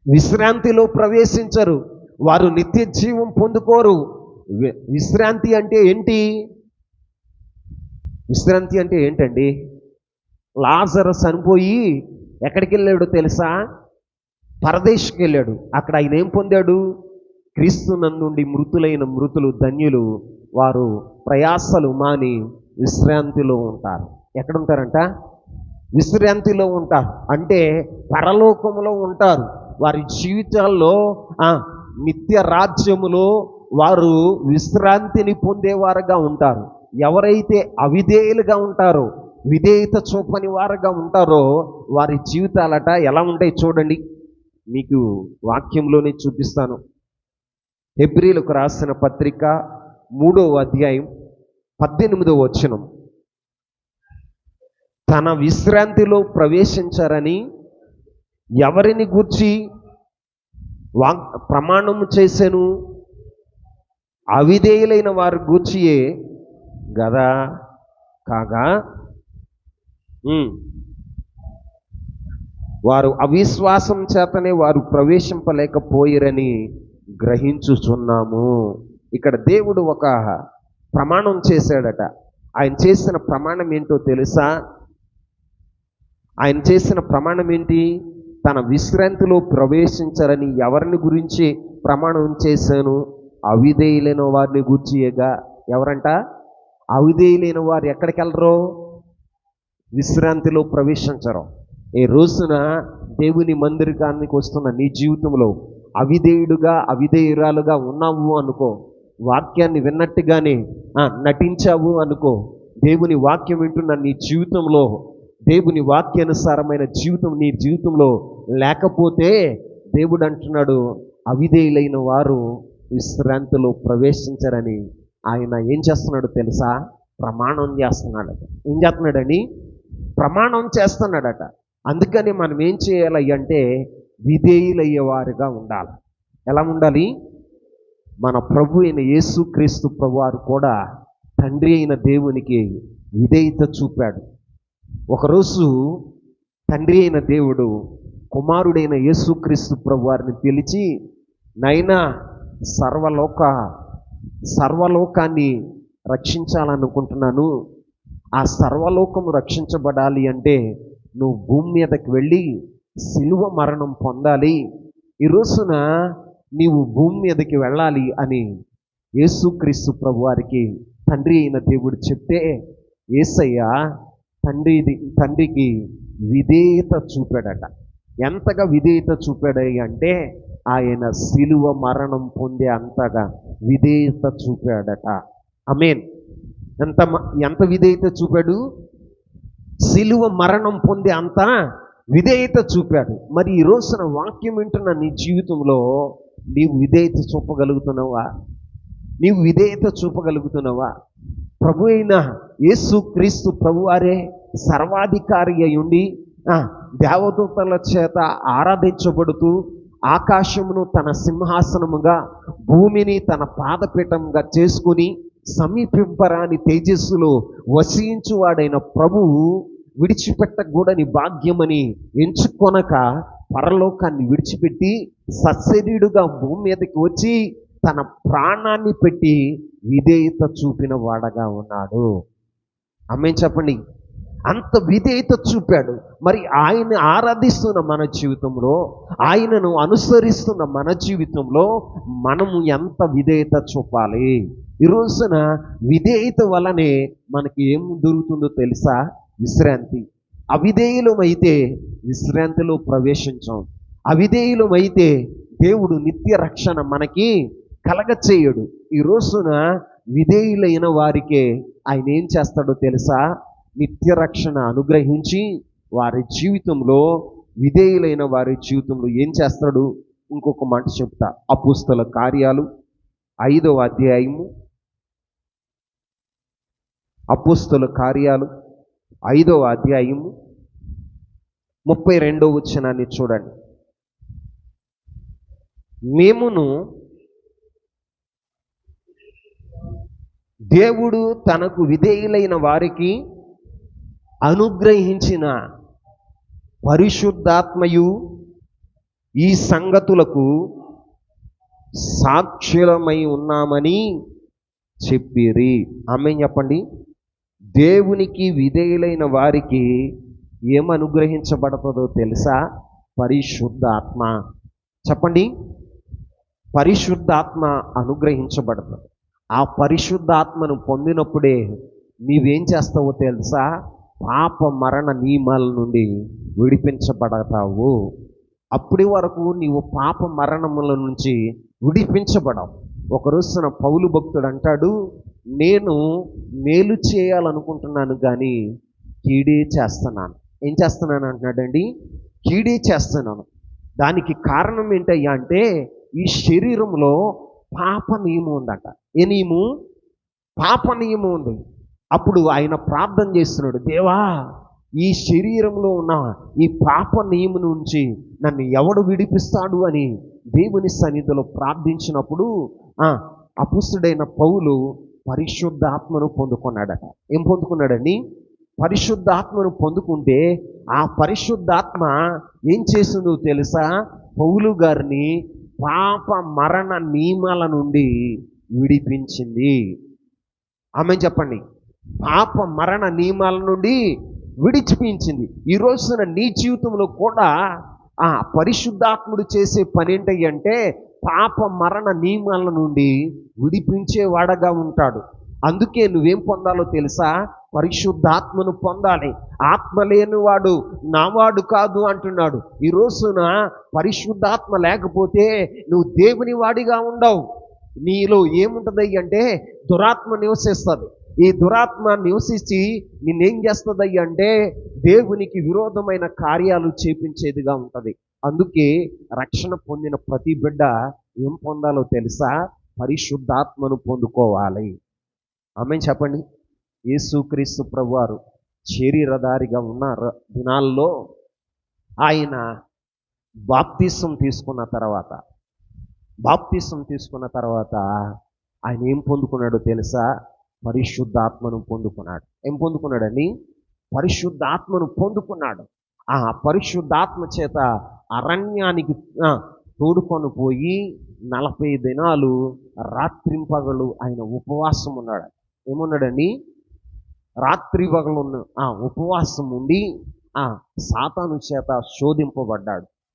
విశ్రాంతిలో ప్రవేశించరు. వారు నిత్య జీవం పొందుకోరు. విశ్రాంతి అంటే ఏంటి? విశ్రాంతి అంటే ఏంటండి? లాజరస్ చనిపోయి ఎక్కడికి వెళ్ళాడు తెలుసా? పరదేశికి వెళ్ళాడు. అక్కడ ఆయన ఏం పొందాడు? క్రీస్తు నందుండి మృతులైన మృతులు ధన్యులు, వారు ప్రయాసలు మాని విశ్రాంతిలో ఉంటారు. ఎక్కడుంటారంట? విశ్రాంతిలో ఉంటారు. అంటే పరలోకములో ఉంటారు. వారి జీవితాల్లో నిత్య రాజ్యములో వారు విశ్రాంతిని పొందేవారుగా ఉంటారు. ఎవరైతే అవిధేయులుగా ఉంటారో, విధేయత చూపని వారుగా ఉంటారో వారి జీవితాలట ఎలా ఉంటాయి చూడండి. మీకు వాక్యంలోనే చూపిస్తాను. హెబ్రీలకు రాసిన పత్రిక 3వ అధ్యాయం 18వ వచనం. తన విశ్రాంతిలో ప్రవేశించారని ఎవరిని గూర్చి ప్రమాణము చేసెను? అవిధేయులైన వారి గూర్చియే గదా. కాగా వారు అవిశ్వాసం చేతనే వారు ప్రవేశింపలేకపోయిరని గ్రహించుచున్నాము. ఇక్కడ దేవుడు ఒక ప్రమాణం చేశాడట. ఆయన చేసిన ప్రమాణం ఏంటో తెలుసా? ఆయన చేసిన ప్రమాణం ఏంటి? తన విశ్రాంతిలో ప్రవేశించరని ఎవరిని గురించి ప్రమాణం చేశాను? అవిధేయులైన వారిని గూర్చిగా. ఎవరంట? అవిధేయులైన వారు ఎక్కడికి వెళ్ళరు? విశ్రాంతిలో ప్రవేశించరు. ఈ రోజున దేవుని మందిరానికి వస్తున్న నీ జీవితంలో అవిధేయుడుగా అవిధేయురాలుగా ఉన్నావు అనుకో, వాక్యాన్ని విన్నట్టుగానే నటించావు అనుకో, దేవుని వాక్యం వింటున్న నీ జీవితంలో దేవుని వాక్యానుసారమైన జీవితం నీ జీవితంలో లేకపోతే దేవుడు అంటున్నాడు అవిధేయులైన వారు విశ్రాంతిలో ప్రవేశించరని. ఆయన ఏం చేస్తున్నాడు తెలుసా? ప్రమాణం చేస్తున్నాడట. ఏం చేస్తున్నాడని? ప్రమాణం చేస్తున్నాడట. అందుకని మనం ఏం చేయాలి అంటే విధేయులయ్యేవారుగా ఉండాలి. ఎలా ఉండాలి? మన ప్రభు అయిన యేసుక్రీస్తు ప్రభువారు కూడా తండ్రి అయిన దేవునికి విధేయత చూపాడు. ఒకరోజు తండ్రి అయిన దేవుడు కుమారుడైన యేసుక్రీస్తు ప్రభువారిని పిలిచి, నైనా సర్వలోకాన్ని రక్షించాలనుకుంటున్నాను. ఆ సర్వలోకము రక్షించబడాలి అంటే నువ్వు భూమి మీదకి వెళ్ళి సిలువ మరణం పొందాలి. ఈ రోజున నీవు భూమి మీదకి వెళ్ళాలి అని యేసుక్రీస్తు ప్రభువారికి తండ్రి అయిన దేవుడు చెప్తే యేసయ్య తండ్రికి విధేయత చూపాడట. ఎంతగా విధేయత చూపాడు అంటే ఆయన సిలువ మరణం పొందే అంతగా విధేయత చూపాడట. ఆమేన్. ఎంత విధేయత చూపాడు? సిలువ మరణం పొందే అంత విధేయత చూపాడు. మరి ఈ రోజున వాక్యం వింటున్న నీ జీవితంలో నీవు విధేయత చూపగలుగుతున్నావా? నీవు విధేయత చూపగలుగుతున్నావా? ప్రభు అయిన యేసుక్రీస్తు ప్రభువారే సర్వాధికారి అయి ఉండి దేవదూతల చేత ఆరాధించబడుతూ ఆకాశమును తన సింహాసనముగా భూమిని తన పాదపీఠంగా చేసుకుని సమీపింపరాని తేజస్సులో వసించువాడైన ప్రభువు విడిచిపెట్టకూడని భాగ్యమని ఎంచుకొనక పరలోకాన్ని విడిచిపెట్టి సశరీరుడుగా భూమి మీదకి వచ్చి తన ప్రాణాన్ని పెట్టి విధేయత చూపిన వాడగా ఉన్నాడు. ఆమేన్ చెప్పండి. అంత విధేయత చూపాడు. మరి ఆయన ఆరాధిస్తున్న మన జీవితంలో, ఆయనను అనుసరిస్తున్న మన జీవితంలో మనము ఎంత విధేయత చూపాలి? ఈ రోజున విధేయత వలనే మనకి ఏం దొరుకుతుందో తెలుసా? విశ్రాంతి. అవిధేయులమైతే విశ్రాంతిలో ప్రవేశించాం. అవిధేయులమైతే దేవుడు నిత్య రక్షణ మనకి కలగచేయడు. ఈ రోజున విధేయులైన వారికే ఆయన ఏం చేస్తాడో తెలుసా? నిత్య రక్షణ అనుగ్రహించి వారి జీవితంలో, విధేయులైన వారి జీవితంలో ఏం చేస్తాడు? ఇంకొక మాట చెప్తా. అపోస్తల కార్యాలు 5వ అధ్యాయము, అపోస్తల కార్యాలు 5వ అధ్యాయము 32వ వచనాన్ని చూడండి. మేమును దేవుడు తనకు విధేయులైన వారికి అనుగ్రహించిన పరిశుద్ధాత్మయు ఈ సంగతులకు సాక్షులమై ఉన్నామని చెప్పిరి. ఆమేన్ చెప్పండి. దేవునికి విధేయులైన వారికి ఏమనుగ్రహించబడుతుందో తెలుసా? పరిశుద్ధాత్మ. చెప్పండి. పరిశుద్ధాత్మ అనుగ్రహించబడుతుంది. ఆ పరిశుద్ధాత్మను పొందినప్పుడే నీవేం చేస్తావో తెలుసా? పాప మరణ నియమాల నుండి విడిపించబడతావు. అప్పటి వరకు నీవు పాప మరణముల నుంచి విడిపించబడవు. ఒక రోజున పౌలు భక్తుడు అంటాడు, నేను మేలు చేయాలనుకుంటున్నాను కానీ కీడే చేస్తున్నాను. ఏం చేస్తున్నాను అంటున్నాడండి? కీడే చేస్తున్నాను. దానికి కారణం ఏంటయ్యా అంటే ఈ శరీరంలో పాప నియమం ఉందట. ఏ నియమం? పాప నియమం ఉంది. అప్పుడు ఆయన ప్రార్థన చేస్తున్నాడు, దేవా ఈ శరీరంలో ఉన్న ఈ పాప నియమం నుంచి నన్ను ఎవడు విడిపిస్తాడు అని దేవుని సన్నిధిలో ప్రార్థించినప్పుడు అపుస్తుడైన పౌలు పరిశుద్ధాత్మను పొందుకున్నాడట. ఏం పొందుకున్నాడని? పరిశుద్ధాత్మను పొందుకుంటే ఆ పరిశుద్ధాత్మ ఏం చేసిందో తెలుసా? పౌలు గారిని పాప మరణ నియమాల నుండి విడిపించింది. ఆమేన్ చెప్పండి. పాప మరణ నియమాల నుండి విడిపించింది. ఈ రోజున నీ జీవితంలో కూడా ఆ పరిశుద్ధాత్ముడు చేసే పని ఏంటంటే పాప మరణ నియమాల నుండి విడిపించేవాడగా ఉంటాడు. అందుకే నువ్వేం పొందాలో తెలుసా? పరిశుద్ధాత్మను పొందాలి. ఆత్మ లేనివాడు నావాడు కాదు అంటున్నాడు. ఈ రోజున పరిశుద్ధాత్మ లేకపోతే నువ్వు దేవుని వాడిగా ఉండవు. నీలో ఏముంటుంది అంటే దురాత్మ నివసిస్తుంది. ఈ దురాత్మ నివసించి నిన్నేం చేస్తుంది అంటే దేవునికి విరోధమైన కార్యాలు చేపించేదిగా ఉంటుంది. అందుకే రక్షణ పొందిన ప్రతి బిడ్డ ఏం పొందాలో తెలుసా? పరిశుద్ధాత్మను పొందుకోవాలి. ఆమేన్ చెప్పండి. యేసుక్రీస్తు ప్రభువారు శరీరధారిగా ఉన్న దినాల్లో ఆయన బాప్తిసం తీసుకున్న తర్వాత ఆయన ఏం పొందుకున్నాడో తెలుసా? పరిశుద్ధాత్మను పొందుకున్నాడు. ఏం పొందుకున్నాడని? పరిశుద్ధాత్మను పొందుకున్నాడు. ఆ పరిశుద్ధాత్మ చేత అరణ్యానికి తోడుకొని పోయి 40 దినాలు రాత్రింపగలు ఆయన ఉపవాసం ఉన్నాడు. ఏమున్నాడని? రాత్రి పగలు ఉపవాసం ఉండి సాతాను చేత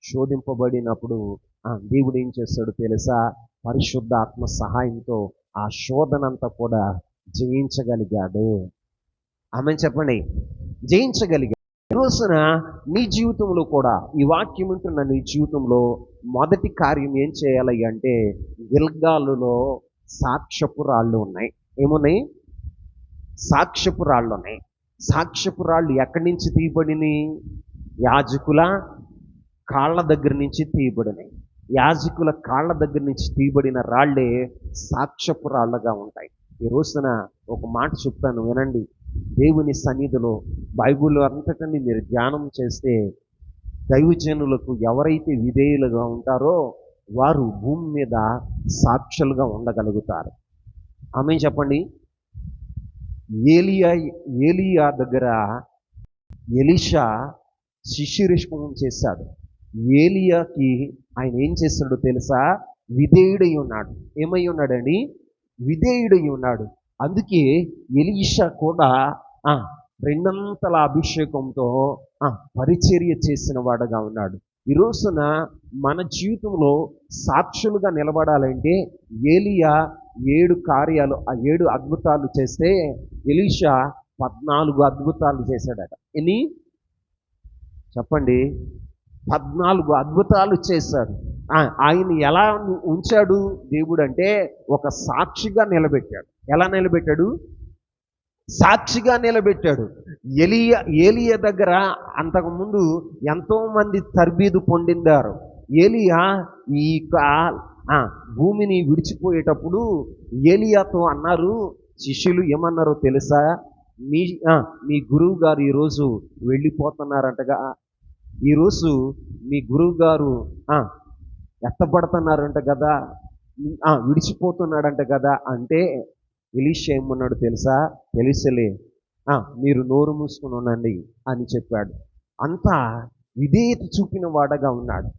శోధింపబడినప్పుడు దేవుడు ఏం చేస్తాడో తెలుసా? పరిశుద్ధాత్మ సహాయంతో ఆ శోధనంతా కూడా జయించగలిగాడు. ఆమేన్ చెప్పండి. జయించగలిగాడు. ఈ రోజున నీ జీవితంలో కూడా ఈ వాక్యం ఉంటున్న నీ జీవితంలో మొదటి కార్యం ఏం చేయాలి అంటే గిల్గాలులో సాక్ష్యపు రాళ్ళు ఉన్నాయి. ఏమున్నాయి? సాక్ష్యపు రాళ్ళు ఉన్నాయి. సాక్ష్యపు రాళ్ళు ఎక్కడి నుంచి తీయబడినాయి? యాజకుల కాళ్ళ దగ్గర నుంచి తీయబడినాయి. యాజకుల కాళ్ళ దగ్గర నుంచి తీయబడిన రాళ్లే సాక్ష్యపు రాళ్ళగా ఉంటాయి. ఈ రోజున ఒక మాట చెప్తాను వినండి. దేవుని సన్నిధిలో బైబిల్ అంతటని మీరు ధ్యానం చేస్తే దైవజనులకు ఎవరైతే విధేయులుగా ఉంటారో వారు భూమి మీద సాక్షులుగా ఉండగలుగుతారు. ఆమేన్ చెప్పండి. ఏలియా దగ్గర ఎలీషా శిష్యరిష్పం చేశాడు. ఏలియాకి ఆయన ఏం చేశాడో తెలుసా? విధేయుడై ఉన్నాడు. ఏమై ఉన్నాడని? విధేయుడై ఉన్నాడు. అందుకే ఎలీషా కూడా రెండంతల అభిషేకంతో పరిచర్య చేసిన వాడుగా ఉన్నాడు. ఈ రోజున మన జీవితంలో సాక్షులుగా నిలబడాలంటే ఏలియా 7 అద్భుతాలు చేస్తే ఎలీషా 14 అద్భుతాలు చేశాడట. ఎన్ని చెప్పండి? 14 అద్భుతాలు చేశాడు. ఆయన ఎలా ఉంచాడు దేవుడు అంటే ఒక సాక్షిగా నిలబెట్టాడు. ఎలా నిలబెట్టాడు? సాక్షిగా నిలబెట్టాడు. ఏలియా దగ్గర అంతకుముందు ఎంతోమంది తర్బీదు పొందిందారు. ఏలియా ఈ భూమిని విడిచిపోయేటప్పుడు ఏలియాతో అన్నారు, శిష్యులు ఏమన్నారో తెలుసా? మీ మీ గురువు గారు ఈరోజు వెళ్ళిపోతున్నారంటగా, ఈరోజు మీ గురువు గారు ఎత్తబడుతున్నారంట కదా, విడిచిపోతున్నాడంట కదా అంటే ఎలీషా ఏమన్నాడు తెలుసా? తెలుసులే, మీరు నోరు మూసుకుని ఉండండి అని చెప్పాడు. అంతా విధేయత చూపిన వాడగా ఉన్నాడు.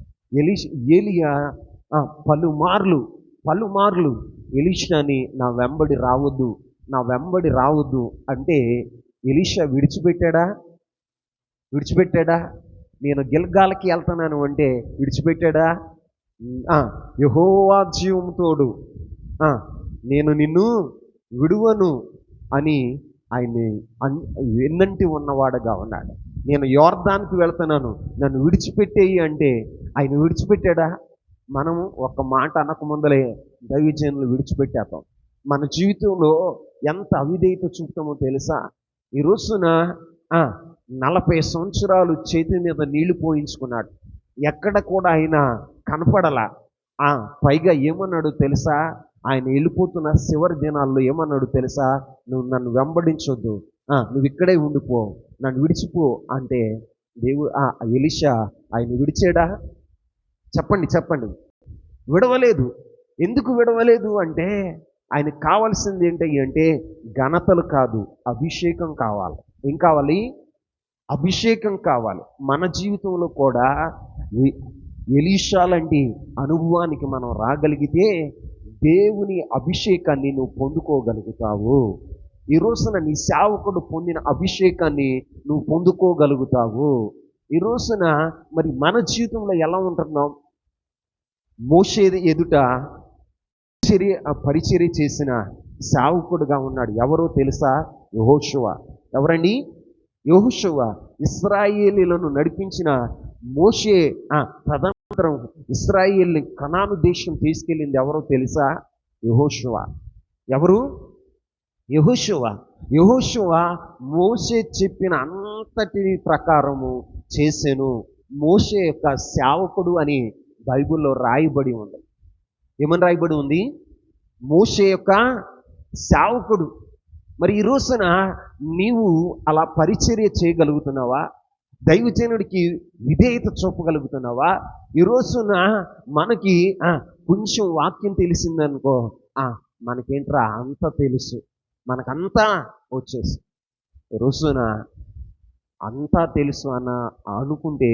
ఏలియా పలుమార్లు ఎలీషాని నా వెంబడి రావద్దు అంటే ఎలీషా విడిచిపెట్టాడా? నేను గిల్గాలకి వెళ్తున్నాను అంటే విడిచిపెట్టాడా? యెహోవా జీవము తోడు, నేను నిన్ను విడువను అని ఆయన్ని వెన్నంటి ఉన్నవాడుగా ఉన్నాడు. నేను యోర్దానికి వెళ్తున్నాను, నన్ను విడిచిపెట్టేయి అంటే ఆయన విడిచిపెట్టాడా? మనము ఒక మాట అనకముందలే దైవజనులు విడిచిపెట్టేస్తాం. మన జీవితంలో ఎంత అవిధేయత చూపుతామో తెలుసా? ఈ రోజున 40 సంవత్సరాలు చేతి మీద నీళ్లు పోయించుకున్నాడు, ఎక్కడ కూడా ఆయన కనపడలా. పైగా ఏమన్నాడు తెలుసా? ఆయన వెళ్ళిపోతున్న చివరి దినాల్లో ఏమన్నాడు తెలుసా? నువ్వు నన్ను వెంబడించొద్దు, నువ్వు ఇక్కడే ఉండిపో, నన్ను విడిచిపో అంటే ఎలీషా ఆయన విడిచాడా? చెప్పండి. విడవలేదు. ఎందుకు విడవలేదు అంటే ఆయనకు కావాల్సింది ఏంటి అంటే ఘనతలు కాదు, అభిషేకం కావాలి. ఏం కావాలి? అభిషేకం కావాలి. మన జీవితంలో కూడా ఎలీషా లాంటి అనుభవానికి మనం రాగలిగితే దేవుని అభిషేకాన్ని నువ్వు పొందుకోగలుగుతావు. ఈ రోజున నీ సేవకుడు పొందిన అభిషేకాన్ని నువ్వు పొందుకోగలుగుతావు. ఈ రోజున మరి మన జీవితంలో ఎలా ఉంటున్నాం? మోషే ఎదుట పరిచర్య చేసిన సేవకుడుగా ఉన్నాడు. ఎవరో తెలుసా? యెహోషువ. ఎవరండి? యెహోషువ. ఇశ్రాయేలీయులను నడిపించిన మోషే తదనంతరం ఇశ్రాయేల్ని కనాను దేశం తీసుకెళ్ళింది ఎవరో తెలుసా? యెహోషువ. ఎవరు? యెహోషువ మోషే చెప్పిన అంతటి ప్రకారము చేసెను. మోషే యొక్క సేవకుడు అని బైబిల్లో రాయబడి ఉంది. ఏమని రాయబడి ఉంది? మోషే యొక్క సేవకుడు. మరి ఈ రోజున నీవు అలా పరిచర్య చేయగలుగుతున్నావా? దైవజనుడికి విధేయత చూపగలుగుతున్నావా? ఈ రోజున మనకి కొంచెం వాక్యం తెలిసిందనుకో, మనకేంట్రా అంతా తెలుసు, మనకంతా వచ్చేసి. ఈ రోజున అంతా తెలుసు అనుకుంటే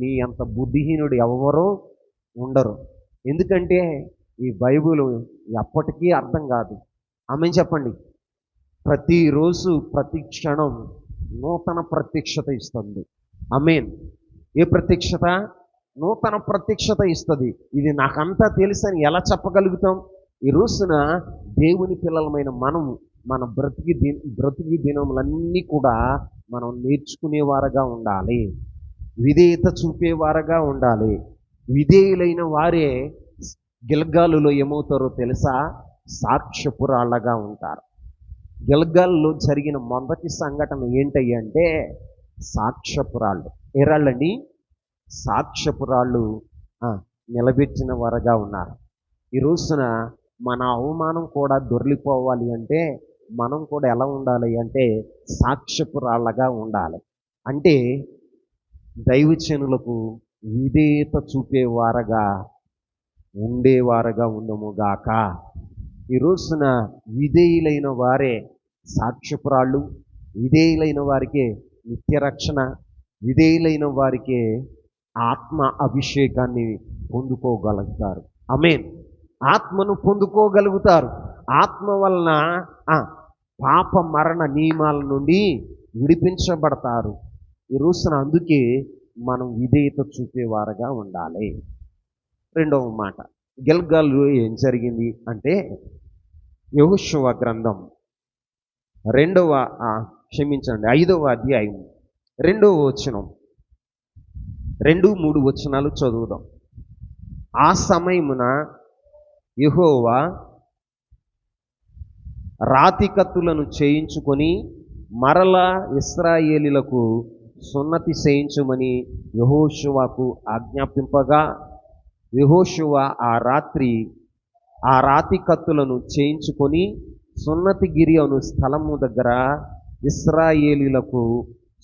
నీ అంత బుద్ధిహీనుడు ఎవరో ఉండరు. ఎందుకంటే ఈ బైబిల్ ఎప్పటికీ అర్థం కాదు. ఆమె చెప్పండి. ప్రతిరోజు ప్రతి క్షణం నూతన ప్రత్యక్షత ఇస్తుంది. ఆమేన్. ఏ ప్రత్యక్షత? నూతన ప్రత్యక్షత ఇస్తుంది. ఇది నాకంతా తెలుసని ఎలా చెప్పగలుగుతాం? ఈ రోజున దేవుని పిల్లలమైన మనము మన బ్రతికి దినములన్నీ కూడా మనం నేర్చుకునేవారుగా ఉండాలి, విధేయత చూపేవారుగా ఉండాలి. విధేయులైన వారే గిల్గాలులో ఏమవుతారో తెలుసా? సాక్ష్యపురాళ్ళగా ఉంటారు. గిల్గాల్లో జరిగిన మొదటి సంఘటన ఏంటంటే సాక్ష్యపురాళ్ళు. ఏరాళ్ళండి? సాక్ష్యపురాళ్ళు నిలబెట్టిన వారుగా ఉన్నారు. ఈ రోజున మన అవమానం కూడా దొర్లిపోవాలి అంటే మనం కూడా ఎలా ఉండాలి అంటే సాక్ష్యపురాళ్ళగా ఉండాలి. అంటే దైవజనులకు విధేయత చూపేవారుగా ఉండేవారుగా ఉండముగాక. ఈ రోజున విధేయులైన వారే సాక్ష్యపురాళ్ళు, విధేయులైన వారికే నిత్యరక్షణ, విధేయులైన వారికే ఆత్మ అభిషేకాన్ని పొందుకోగలుగుతారు. ఆమేన్. ఆత్మను పొందుకోగలుగుతారు. ఆత్మ వలన పాప మరణ నియమాల నుండి విడిపించబడతారు. ఈ రోజున అందుకే మనం విధేయత చూపేవారుగా ఉండాలి. రెండవ మాట, గిల్గాల్లో ఏం జరిగింది అంటే యెహోషువ గ్రంథం 5వ అధ్యాయం 2వ వచనం, 2-3 వచనాలు చదువుదాం. ఆ సమయమున యెహోవా రాతి కత్తులను చేయించుకొని మరలా ఇశ్రాయేలీయులకు సున్నతి చేయించమని యెహోషువకు ఆజ్ఞాపింపగా, యెహోషువ ఆ రాతి కత్తులను చేయించుకొని సున్నతి గిరి అను స్థలము దగ్గర ఇశ్రాయేలీయులకు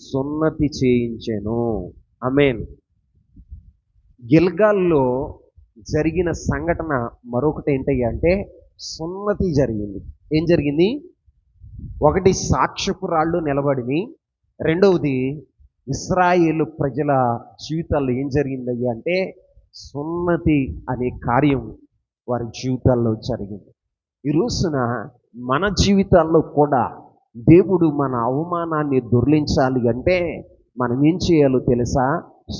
సున్నతి చేయించెను. ఆమేన్. గిల్గాల్లో జరిగిన సంఘటన మరొకటి ఏంటయ్యా అంటే సున్నతి జరిగింది. ఏం జరిగింది? ఒకటి సాక్ష్యపు రాళ్ళు నిలబడిని, రెండవది ఇశ్రాయేలు ప్రజల జీవితాల్లో ఏం జరిగిందయ్యా అంటే సున్నతి అనే కార్యం వారి జీవితాల్లో జరిగింది. ఈ రోజున మన జీవితాల్లో కూడా దేవుడు మన అవమానాన్ని దొర్లించాలి అంటే మనం ఏం చేయాలో తెలుసా?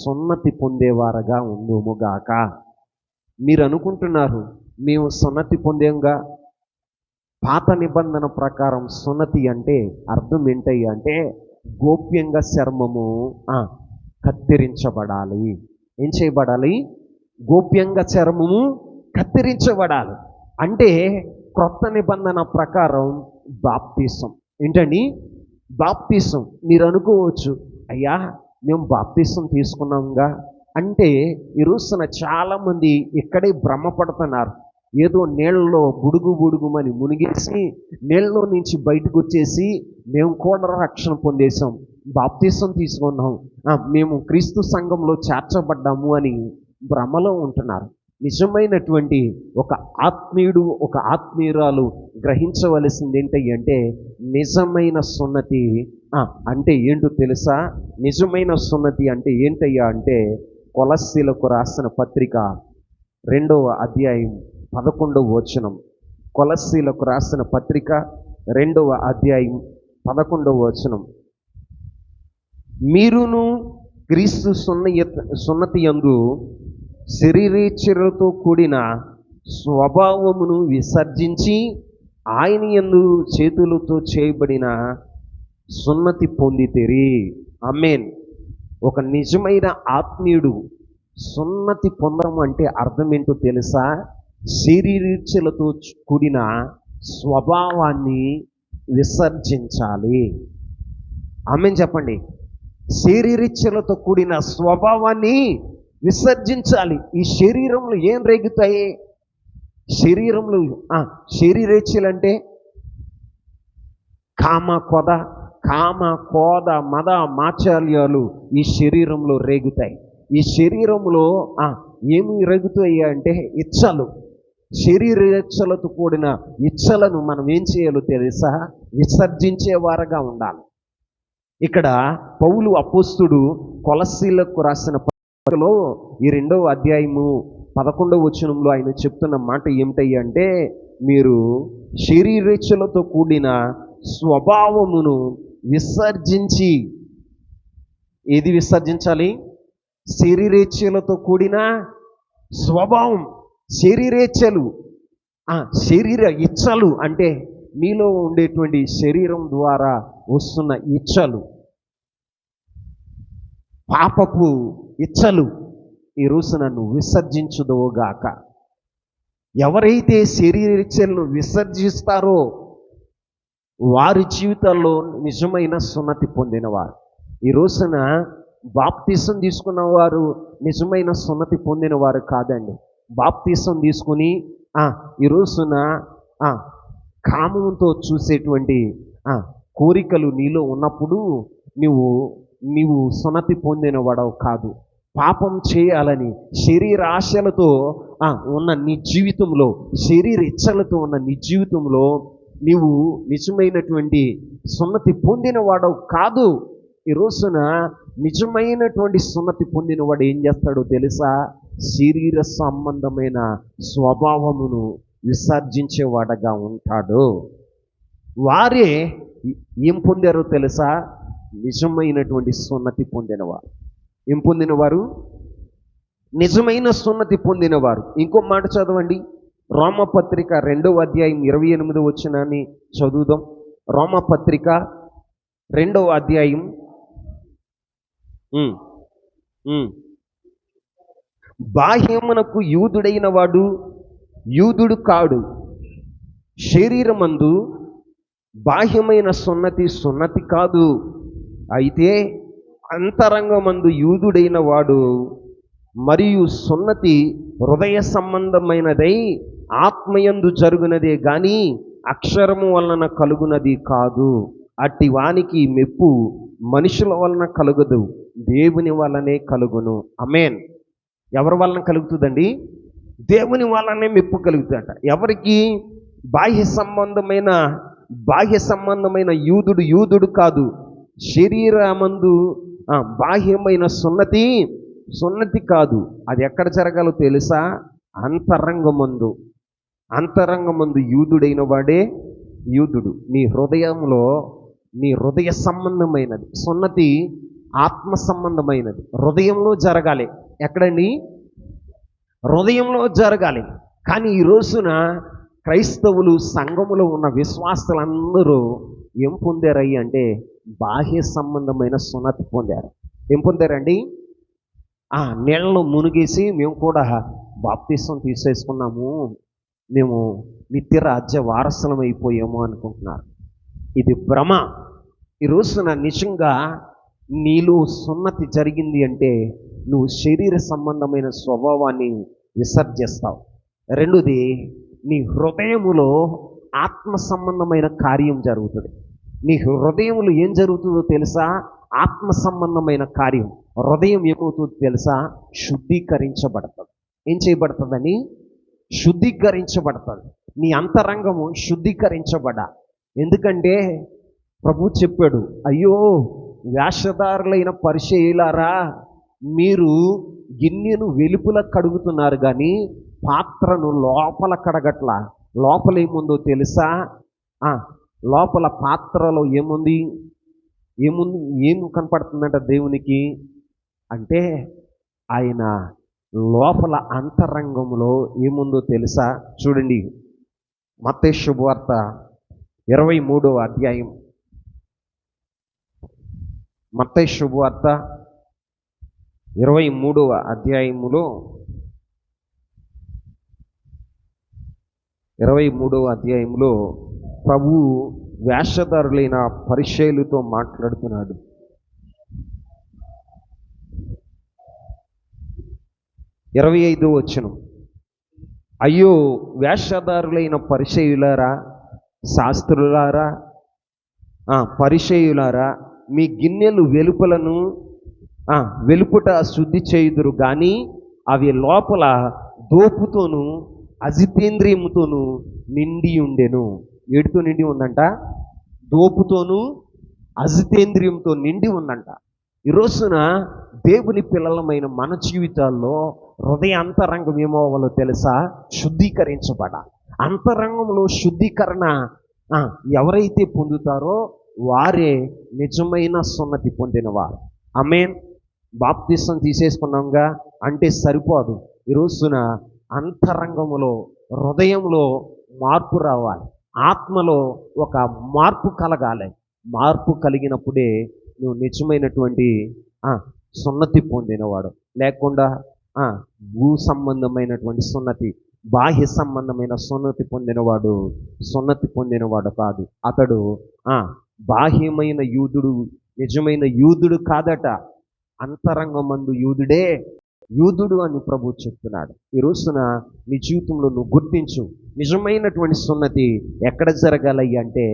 సున్నతి పొందేవారుగా ఉండుముగాక. మీరు అనుకుంటున్నారు మేము సున్నతి పొందేంగా. పాత నిబంధన ప్రకారం సున్నతి అంటే అర్థం ఏంటయ్యా అంటే గోప్యంగా చర్మము కత్తిరించబడాలి. ఏం చేయబడాలి? గోప్యంగా చర్మము కత్తిరించబడాలి. అంటే క్రొత్త నిబంధన ప్రకారం బాప్తిసం. ఏంటండి? బాప్తిసం. మీరు అనుకోవచ్చు, అయ్యా మేము బాప్తిసం తీసుకున్నాంగా అంటే ఈ రోజున చాలామంది ఇక్కడే భ్రమపడుతున్నారు. ఏదో నీళ్ళలో బుడుగుమని మునిగేసి నీళ్ళలో నుంచి బయటకు వచ్చేసి మేము కూడా రక్షణ పొందేశాం, బాప్తిసం తీసుకున్నాం, మేము క్రీస్తు సంఘంలో చేర్చబడ్డాము అని భ్రమలో ఉంటున్నారు. నిజమైనటువంటి ఒక ఆత్మీయుడు, ఒక ఆత్మీయురాలు గ్రహించవలసింది ఏంటంటే నిజమైన సున్నతి అంటే ఏంటో తెలుసా? నిజమైన సున్నతి అంటే ఏంటయ్యా అంటే కొలస్సీలకు రాసిన పత్రిక 2వ అధ్యాయం 11వ వచనం. కొలస్సీలకు రాసిన పత్రిక 2వ అధ్యాయం 11వ వచనం. మీరును క్రీస్తు సున్నతి యందు శరీరేచ్ఛలతో కూడిన స్వభావమును విసర్జించి ఆయన యందు చేతులతో చేయబడిన సున్నతి పొందితిరి. ఆమేన్. ఒక నిజమైన ఆత్మీయుడు సున్నతి పొందడం అంటే అర్థం ఏంటో తెలుసా? శరీరేచ్ఛలతో కూడిన స్వభావాన్ని విసర్జించాలి. ఆమేన్ చెప్పండి. శరీరేచ్ఛలతో కూడిన స్వభావాన్ని విసర్జించాలి. ఈ శరీరంలో ఏం రేగుతాయి? శరీరంలో శరీరేచ్ఛలు అంటే కామ కోద మద మాచార్యాలు ఈ శరీరంలో రేగుతాయి. ఈ శరీరంలో ఏమి రేగుతాయి అంటే ఇచ్చలు. శరీరేచ్ఛలతో కూడిన ఇచ్చలను మనం ఏం చేయాలో తెలుసా? విసర్జించేవారుగా ఉండాలి. ఇక్కడ పౌలు అపోస్తుడు కొలస్సీలకు రాసిన పత్రికలో ఈ 2వ అధ్యాయము 11వ వచనంలో ఆయన చెప్తున్న మాట ఏమిటయ్యా అంటే మీరు శరీరేచ్ఛలతో కూడిన స్వభావమును విసర్జించి, ఏది విసర్జించాలి? శరీరేచ్ఛలతో కూడిన స్వభావం. శరీరేచ్ఛలు, శరీర ఇచ్చలు అంటే మీలో ఉండేటువంటి శరీరం ద్వారా వస్తున్న ఇచ్చలు, పాపపు ఇచ్చలు ఈ రోజు నన్ను విసర్జించుదోగాక. ఎవరైతే శరీరేచ్ఛలను విసర్జిస్తారో వారి జీవితాల్లో నిజమైన సున్నతి పొందినవారు. ఈ రోజున బాప్తిసం తీసుకున్న వారు నిజమైన సున్నతి పొందిన వారు కాదండి. బాప్తిసం తీసుకుని ఈ రోజున కామంతో చూసేటువంటి కోరికలు నీలో ఉన్నప్పుడు నీవు సున్నతి పొందిన వాడవు కాదు. పాపం చేయాలని శరీర ఆశలతో ఉన్న నీ జీవితంలో, శరీర ఇచ్చలతో ఉన్న నీ జీవితంలో నీవు నిజమైనటువంటి సున్నతి పొందిన వాడవు కాదు. ఈ రోజున నిజమైనటువంటి సున్నతి పొందిన వాడు ఏం చేస్తాడో తెలుసా? శరీర సంబంధమైన స్వభావమును విసర్జించేవాడగా ఉంటాడు. వారే ఏం పొందారో తెలుసా? నిజమైనటువంటి సున్నతి పొందినవారు. ఏం పొందినవారు? నిజమైన సున్నతి పొందినవారు. ఇంకో మాట చదవండి. రోమపత్రిక 2వ అధ్యాయం 28వ వచనాన్ని చదువుదాం. రోమపత్రిక 2వ అధ్యాయం బాహ్యమునకు యూదుడైన వాడు యూదుడు కాడు, శరీరమందు బాహ్యమైన సున్నతి కాదు, అయితే అంతరంగమందు యూదుడైన వాడు మరియు సున్నతి హృదయ సంబంధమైనదై ఆత్మయందు జరుగునదే గాని అక్షరము వలన కలుగునది కాదు. అట్టి వానికి మెప్పు మనుషుల వలన కలుగదు, దేవుని వలనే కలుగును. ఆమేన్. ఎవరి వలన కలుగుతుందండి? దేవుని వలనే మెప్పు కలుగుతుందట. ఎవరికి? బాహ్య సంబంధమైన యూదుడు కాదు. శరీరమందు బాహ్యమైన సున్నతి కాదు. అది ఎక్కడ జరగాలో తెలుసా? అంతరంగమందు యూదుడైన వాడే యూదుడు. నీ హృదయ సంబంధమైనది సున్నతి, ఆత్మ సంబంధమైనది హృదయంలో జరగాలి. ఎక్కడండి? హృదయంలో జరగాలి. కానీ ఈ రోజున క్రైస్తవులు, సంఘములో ఉన్న విశ్వాసులందరూ ఏం పొందారయ్యి అంటే బాహ్య సంబంధమైన సున్నతి పొందారు. ఏం పొందారండి? నీళ్ళలో మునిగేసి మేము కూడా బాప్తిసం తీసేసుకున్నాము, మేము నిత్య రాజ్య వారసులం అయిపోయాము అనుకుంటున్నారు. ఇది భ్రమ. ఈ రోజున నిజంగా నీలో సున్నతి జరిగింది అంటే నువ్వు శరీర సంబంధమైన స్వభావాన్ని విసర్జిస్తావు. రెండోది, నీ హృదయములో ఆత్మ సంబంధమైన కార్యం జరుగుతుంది. నీ హృదయంలో ఏం జరుగుతుందో తెలుసా? ఆత్మ సంబంధమైన కార్యం. హృదయం ఏమవుతుందో తెలుసా? శుద్ధీకరించబడుతుంది. ఏం చేయబడుతుందని? శుద్ధీకరించబడుతుంది. నీ అంతరంగము శుద్ధీకరించబడాలి. ఎందుకంటే ప్రభు చెప్పాడు, అయ్యో వేషధారులైన పరిసయ్యులారా, మీరు గిన్నెను వెలుపల కడుగుతున్నారు కానీ పాత్రను లోపల కడగట్లా. లోపల ఏముందో తెలుసా? లోపల పాత్రలో ఏముంది? ఏం కనపడుతుందంట దేవునికి అంటే ఆయన లోపల అంతరంగంలో ఏముందో తెలుసా? చూడండి, మత్తయి శుభవార్త 23వ అధ్యాయం. మత్తయి శుభవార్త 23వ అధ్యాయములో 23వ అధ్యాయంలో ప్రభు వేషధారులైన పరిసయ్యులతో మాట్లాడుతున్నాడు. 25వ వచనం, అయ్యో వేషధారులైన పరిసయ్యులారా, శాస్త్రులారా, పరిసయ్యులారా, మీ గిన్నెలు వెలుపుట శుద్ధి చేయుదురు కానీ అవి లోపల దోపుతోనూ అజితేంద్రియముతోనూ నిండి ఉండెను. ఏడుతో నిండి ఉందంట? దోపుతోనూ అజితేంద్రియంతో నిండి ఉందంట. ఈ రోజున దేవుని పిల్లలమైన మన జీవితాల్లో హృదయ అంతరంగం ఏమవ్వాలో తెలుసా? శుద్ధీకరించబడాలి. అంతరంగంలో శుద్ధీకరణ ఎవరైతే పొందుతారో వారే నిజమైన సున్నతి పొందినవారు. ఆమేన్. బాప్తిసం తీసేసుకున్నాంగా అంటే సరిపోదు. ఈ రోజున అంతరంగములో, హృదయంలో మార్పు రావాలి. ఆత్మలో ఒక మార్పు కలగాలి. మార్పు కలిగినప్పుడే నువ్వు నిజమైనటువంటి సున్నతి పొందినవాడు. లేకుండా భూ సంబంధమైనటువంటి సున్నతి, బాహ్య సంబంధమైన సున్నతి పొందినవాడు కాదు. అతడు బాహ్యమైన యూదుడు, నిజమైన యూదుడు కాదట. అంతరంగమందు యూదుడు అని ప్రభు చెప్తున్నాడు. ఈ రోజున నీ జీవితంలో నువ్వు గుర్తించు, నిజమైనటువంటి సున్నతి ఎక్కడ జరగాలి అంటే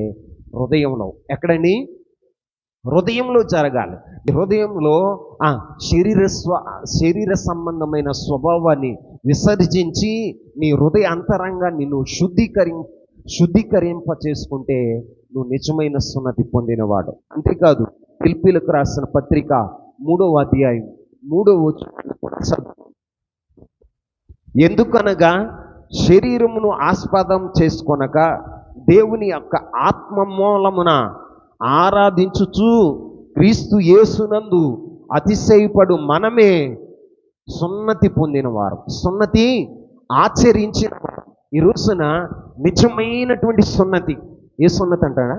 హృదయంలో. ఎక్కడండి? హృదయంలో జరగాలి. హృదయంలో శరీర సంబంధమైన స్వభావాన్ని విసర్జించి నీ హృదయ అంతరంగాన్ని నువ్వు శుద్ధీకరింప చేసుకుంటే నువ్వు నిజమైన సున్నతి పొందినవాడు. అంతేకాదు, ఫిలిప్పీయులకు రాసిన పత్రిక 3వ అధ్యాయం 3వ వచనం కూడా చదువు. ఎందుకనగా శరీరమును ఆస్పదం చేసుకొనక దేవుని యొక్క ఆత్మ మూలమున ఆరాధించుచు క్రీస్తు యేసునందు అతిశయపడు మనమే సున్నతి పొందినవారు, సున్నతి ఆచరించిన వారు. ఈ రోజున నిజమైనటువంటి సున్నతి, ఏ సున్నతి అంటారా?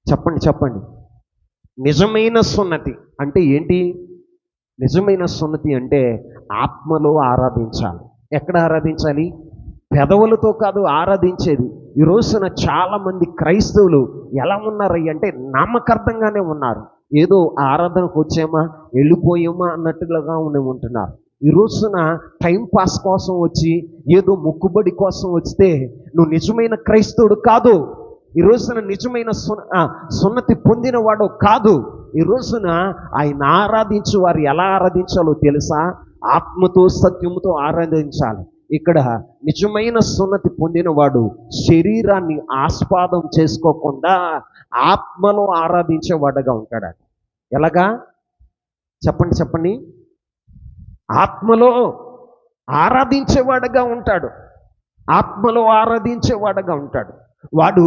చెప్పండి. నిజమైన సున్నతి అంటే ఏంటి? నిజమైన సున్నతి అంటే ఆత్మలో ఆరాధించాలి. ఎక్కడ ఆరాధించాలి? పెదవులతో కాదు ఆరాధించేది. ఈ రోజున చాలామంది క్రైస్తవులు ఎలా ఉన్నారయ్య అంటే నామకార్థంగానే ఉన్నారు. ఏదో ఆరాధనకు వచ్చామా వెళ్ళిపోయామా అన్నట్టుగా ఉంటున్నారు. ఈ రోజున టైంపాస్ కోసం వచ్చి ఏదో మొక్కుబడి కోసం వస్తే నువ్వు నిజమైన క్రైస్తవుడు కాదు. ఈ రోజున నిజమైన సున్నతి పొందినవాడు కాదు. ఈ రోజున ఆయన ఆరాధించు వారు ఎలా ఆరాధించాలో తెలుసా? ఆత్మతో సత్యముతో ఆరాధించాలి. ఇక్కడ నిజమైన సున్నతి పొందినవాడు శరీరాన్ని ఆస్పాదం చేసుకోకుండా ఆత్మలో ఆరాధించేవాడుగా ఉంటాడు. ఎలాగా? చెప్పండి. ఆత్మలో ఆరాధించేవాడుగా ఉంటాడు. ఆత్మలో ఆరాధించేవాడుగా ఉంటాడు. వాడు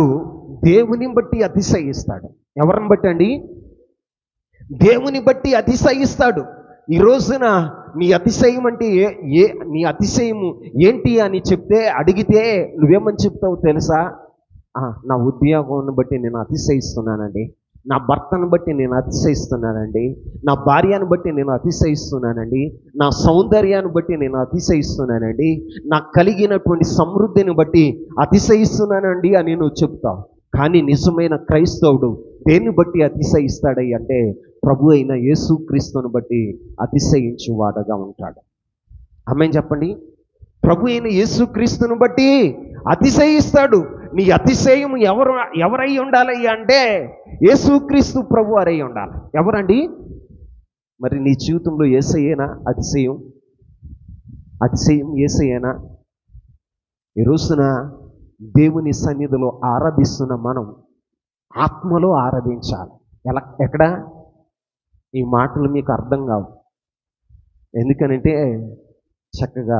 దేవుని బట్టి అతిశయిస్తాడు. ఎవరిని బట్టి అండి? దేవుని బట్టి అతిశయిస్తాడు. ఈ రోజున నీ అతిశయం అంటే నీ అతిశయము ఏంటి అని అడిగితే నువ్వేమని చెప్తావు తెలుసా? నా ఉద్యోగాన్ని బట్టి నేను అతిశయిస్తున్నానండి, నా భర్తను బట్టి నేను అతిశయిస్తున్నానండి, నా భార్యను బట్టి నేను అతిశయిస్తున్నానండి, నా సౌందర్యాన్ని బట్టి నేను అతిశయిస్తున్నానండి, నాకు కలిగినటువంటి సమృద్ధిని బట్టి అతిశయిస్తున్నానండి అని నువ్వు చెప్తావు. కానీ నిజమైన క్రైస్తవుడు దేన్ని బట్టి అతిశయిస్తాడై అంటే ప్రభు అయిన యేసుక్రీస్తుని బట్టి అతిశయించువాడుగా ఉంటాడు. ఆమేన్ చెప్పండి. ప్రభు అయిన యేసుక్రీస్తుని బట్టి అతిశయిస్తాడు. నీ అతిశయం ఎవరై ఉండాలి అంటే యేసుక్రీస్తు ప్రభు వారై ఉండాలి. ఎవరండి? మరి నీ జీవితంలో యేసయ్యేనా అతిశయం? యేసయ్యేనా? ఈ రోజున దేవుని సన్నిధిలో ఆరాధిస్తున్న మనం ఆత్మలో ఆరాధించాలి. ఎక్కడ? ఈ మాటలు మీకు అర్థం కావు. ఎందుకనంటే చక్కగా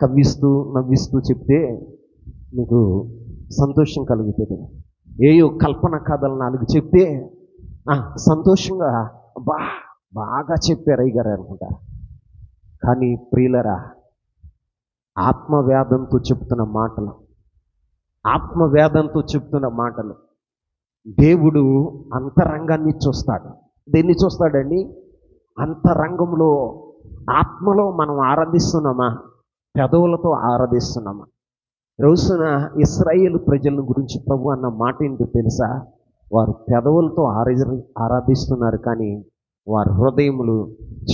కవ్విస్తూ నవ్విస్తూ చెప్తే మీకు సంతోషం కలుగుతుంది. ఏయో కల్పన కథలు 4 చెప్తే సంతోషంగా బాగా చెప్పారు అయ్యగారు అనుకుంటా. కానీ ప్రియులరా, ఆత్మవేదంతో చెప్తున్న మాటలు దేవుడు అంతరంగాన్ని చూస్తాడు. దేన్ని చూస్తాడండి? అంతరంగంలో ఆత్మలో మనం ఆరాధిస్తున్నామా, పెదవులతో ఆరాధిస్తున్నామా? రోజున ఇశ్రాయేలు ప్రజల గురించి ప్రభు అన్న మాట ఏంటో తెలుసా? వారు పెదవులతో ఆరాధిస్తున్నారు, కానీ వారి హృదయములు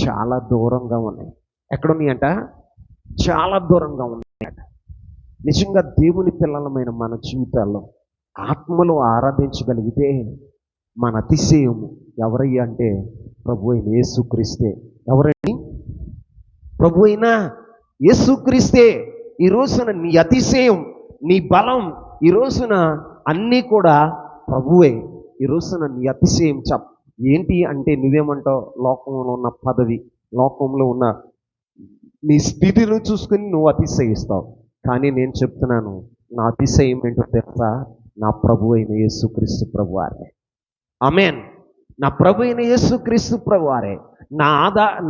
చాలా దూరంగా ఉన్నాయి. ఎక్కడున్నాయంట? చాలా దూరంగా ఉన్నాయట. నిజంగా దేవుని పిల్లలమైన మన జీవితాల్లో ఆత్మలో ఆరాధించగలిగితే మన అతిశయము ఎవరయ్యా అంటే ప్రభు అయిన యేసుక్రీస్తే. ఎవరండి? ప్రభు అయిన యేసుక్రీస్తే. ఈ రోజున నీ అతిశయం, నీ బలం, ఈ రోజున అన్నీ కూడా ప్రభువే. ఈ రోజున నీ అతిశయం ఏంటి అంటే నువ్వేమంటావు? లోకంలో ఉన్న పదవి, లోకంలో ఉన్న నీ స్థితిని చూసుకుని నువ్వు అతిశయిస్తావు. కానీ నేను చెప్తున్నాను, నా అతిశయం ఏంటో తెలుసా? నా ప్రభు అయిన యేసుక్రీస్తు ప్రభువారే. ఆమేన్. నా ప్రభు అయిన యేసుక్రీస్తు ప్రభువారే.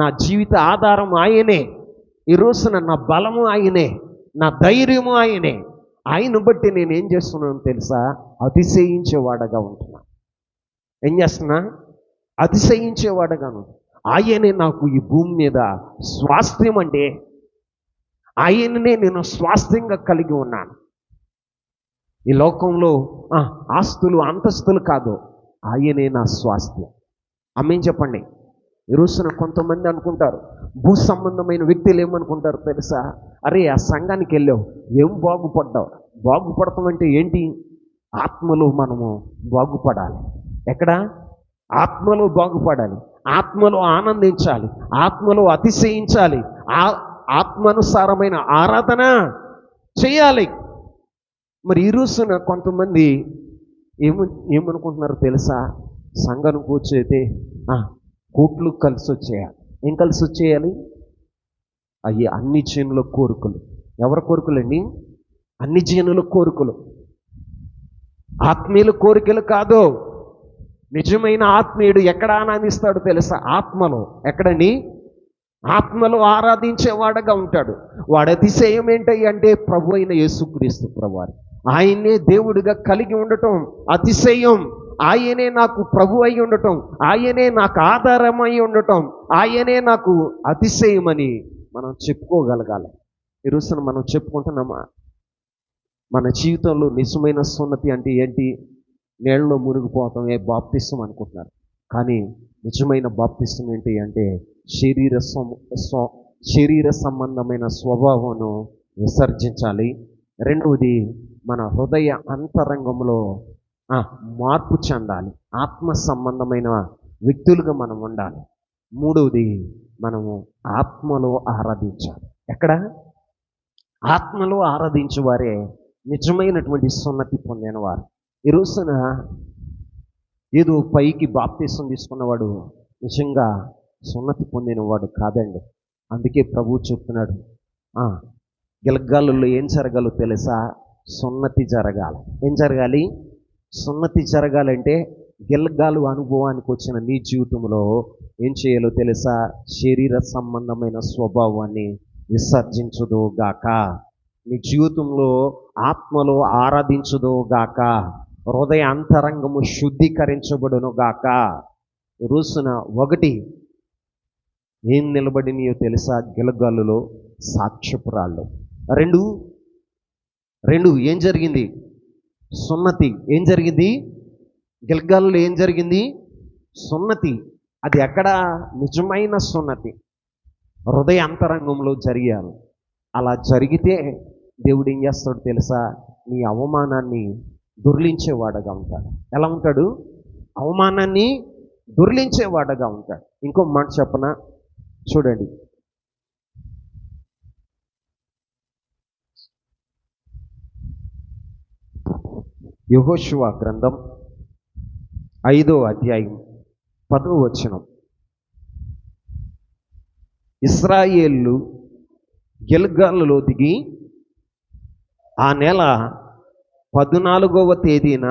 నా జీవిత ఆధారం ఆయనే. ఈ రోజున నా బలము ఆయనే, నా ధైర్యము ఆయనే. ఆయన బట్టి నేను ఏం చేస్తున్నాను తెలుసా? అతిశయించేవాడగా ఉంటున్నా. ఏం చేస్తున్నా? అతిశయించేవాడగాను. ఆయనే నాకు ఈ భూమి మీద స్వాస్థ్యం అంటే ఆయననే నేను స్వాస్థ్యంగా కలిగి ఉన్నాను. ఈ లోకంలో ఆస్తులు అంతస్తులు కాదు, ఆయనే నా స్వాస్థ్యం. ఆమేన్ చెప్పండి. ఈ రోజున కొంతమంది అనుకుంటారు, భూ సంబంధమైన వ్యక్తులు ఏమనుకుంటారు తెలుసా? అరే ఆ సంఘానికి వెళ్ళావు, ఏం బాగుపడ్డావు? బాగుపడతాం అంటే ఏంటి? ఆత్మలో మనము బాగుపడాలి. ఎక్కడ? ఆత్మలో బాగుపడాలి, ఆత్మలో ఆనందించాలి, ఆత్మలో అతిశయించాలి, ఆత్మానుసారమైన ఆరాధన చేయాలి. మరి ఈ రోజున కొంతమంది ఏమనుకుంటున్నారు తెలుసా? సంఘానికి వచ్చేతే కోట్లు కలిసి వచ్చేయాలి. ఏం కలిసి వచ్చేయాలి? అయ్యి అన్ని జనుల కోరికలు. ఎవరి కోరికలండి? అన్ని జనుల కోరికలు. ఆత్మీయుల కోరికలు కాదు. నిజమైన ఆత్మీయుడు ఎక్కడ ఆనందిస్తాడు తెలుసా? ఆత్మలో. ఎక్కడండి? ఆత్మలో ఆరాధించేవాడుగా ఉంటాడు. వాడి అతిశయం ఏంటి అంటే ప్రభు అయిన యేసుక్రీస్తు ప్రభువారు. ఆయన్నే దేవుడిగా కలిగి ఉండటం అతిశయం. ఆయనే నాకు ప్రభు అయి ఉండటం, ఆయనే నాకు ఆధారమై ఉండటం, ఆయనే నాకు అతిశయమని మనం చెప్పుకోగలగాలి. ఈ రోజున మనం చెప్పుకుంటున్నామా? మన జీవితంలో నిజమైన సున్నతి అంటే ఏంటి? నీళ్ళలో మునిగిపోవటం, బాప్తిసం అనుకుంటున్నారు. కానీ నిజమైన బాప్తిసం ఏంటి అంటే శరీర సంబంధమైన స్వభావాన్ని విసర్జించాలి. రెండవది, మన హృదయ అంతరంగంలో మార్పు చెందాలి. ఆత్మ సంబంధమైన వ్యక్తులుగా మనం ఉండాలి. మూడవది, మనము ఆత్మలో ఆరాధించాలి. ఎక్కడ? ఆత్మలో ఆరాధించే వారే నిజమైనటువంటి సున్నతి పొందిన వారు. ఈ రోజున ఏదో పైకి బాప్తీసం తీసుకున్నవాడు నిజంగా సున్నతి పొందినవాడు కాదండి. అందుకే ప్రభువు చెప్తున్నాడు, గిల్గాలులో ఏం జరగాలో తెలుసా? సున్నతి జరగాలి. ఏం జరగాలి? సున్నతి జరగాలంటే గిల్గాలు అనుభవానికి వచ్చిన నీ జీవితంలో ఏం చేయాలో తెలుసా? శరీర సంబంధమైన స్వభావాన్ని విసర్జించుదో గాక, నీ జీవితంలో ఆత్మలో ఆరాధించుదో గాక, హృదయ అంతరంగము శుద్ధీకరించబడును గాక. రోజున ఒకటి ఏం నిలబడినయో తెలుసా? గిల్గాలులో సాక్ష్యపురాళ్ళు. రెండు ఏం జరిగింది? సున్నతి. ఏం జరిగింది? గిల్గాలులో ఏం జరిగింది? సున్నతి. అది ఎక్కడ? నిజమైన సున్నతి హృదయ అంతరంగంలో జరిగారు. అలా జరిగితే దేవుడు ఏం చేస్తాడు తెలుసా? నీ అవమానాన్ని దొర్లించేవాడుగా ఉంటాడు. ఎలా ఉంటాడు? అవమానాన్ని దొర్లించేవాడుగా ఉంటాడు. ఇంకో మాట చెప్పనా? చూడండి, యెహోషువ గ్రంథం 5వ అధ్యాయం 10వ వచనం. ఇశ్రాయేలు గిల్గాలులో దిగి ఆ నెల 14వ తేదీన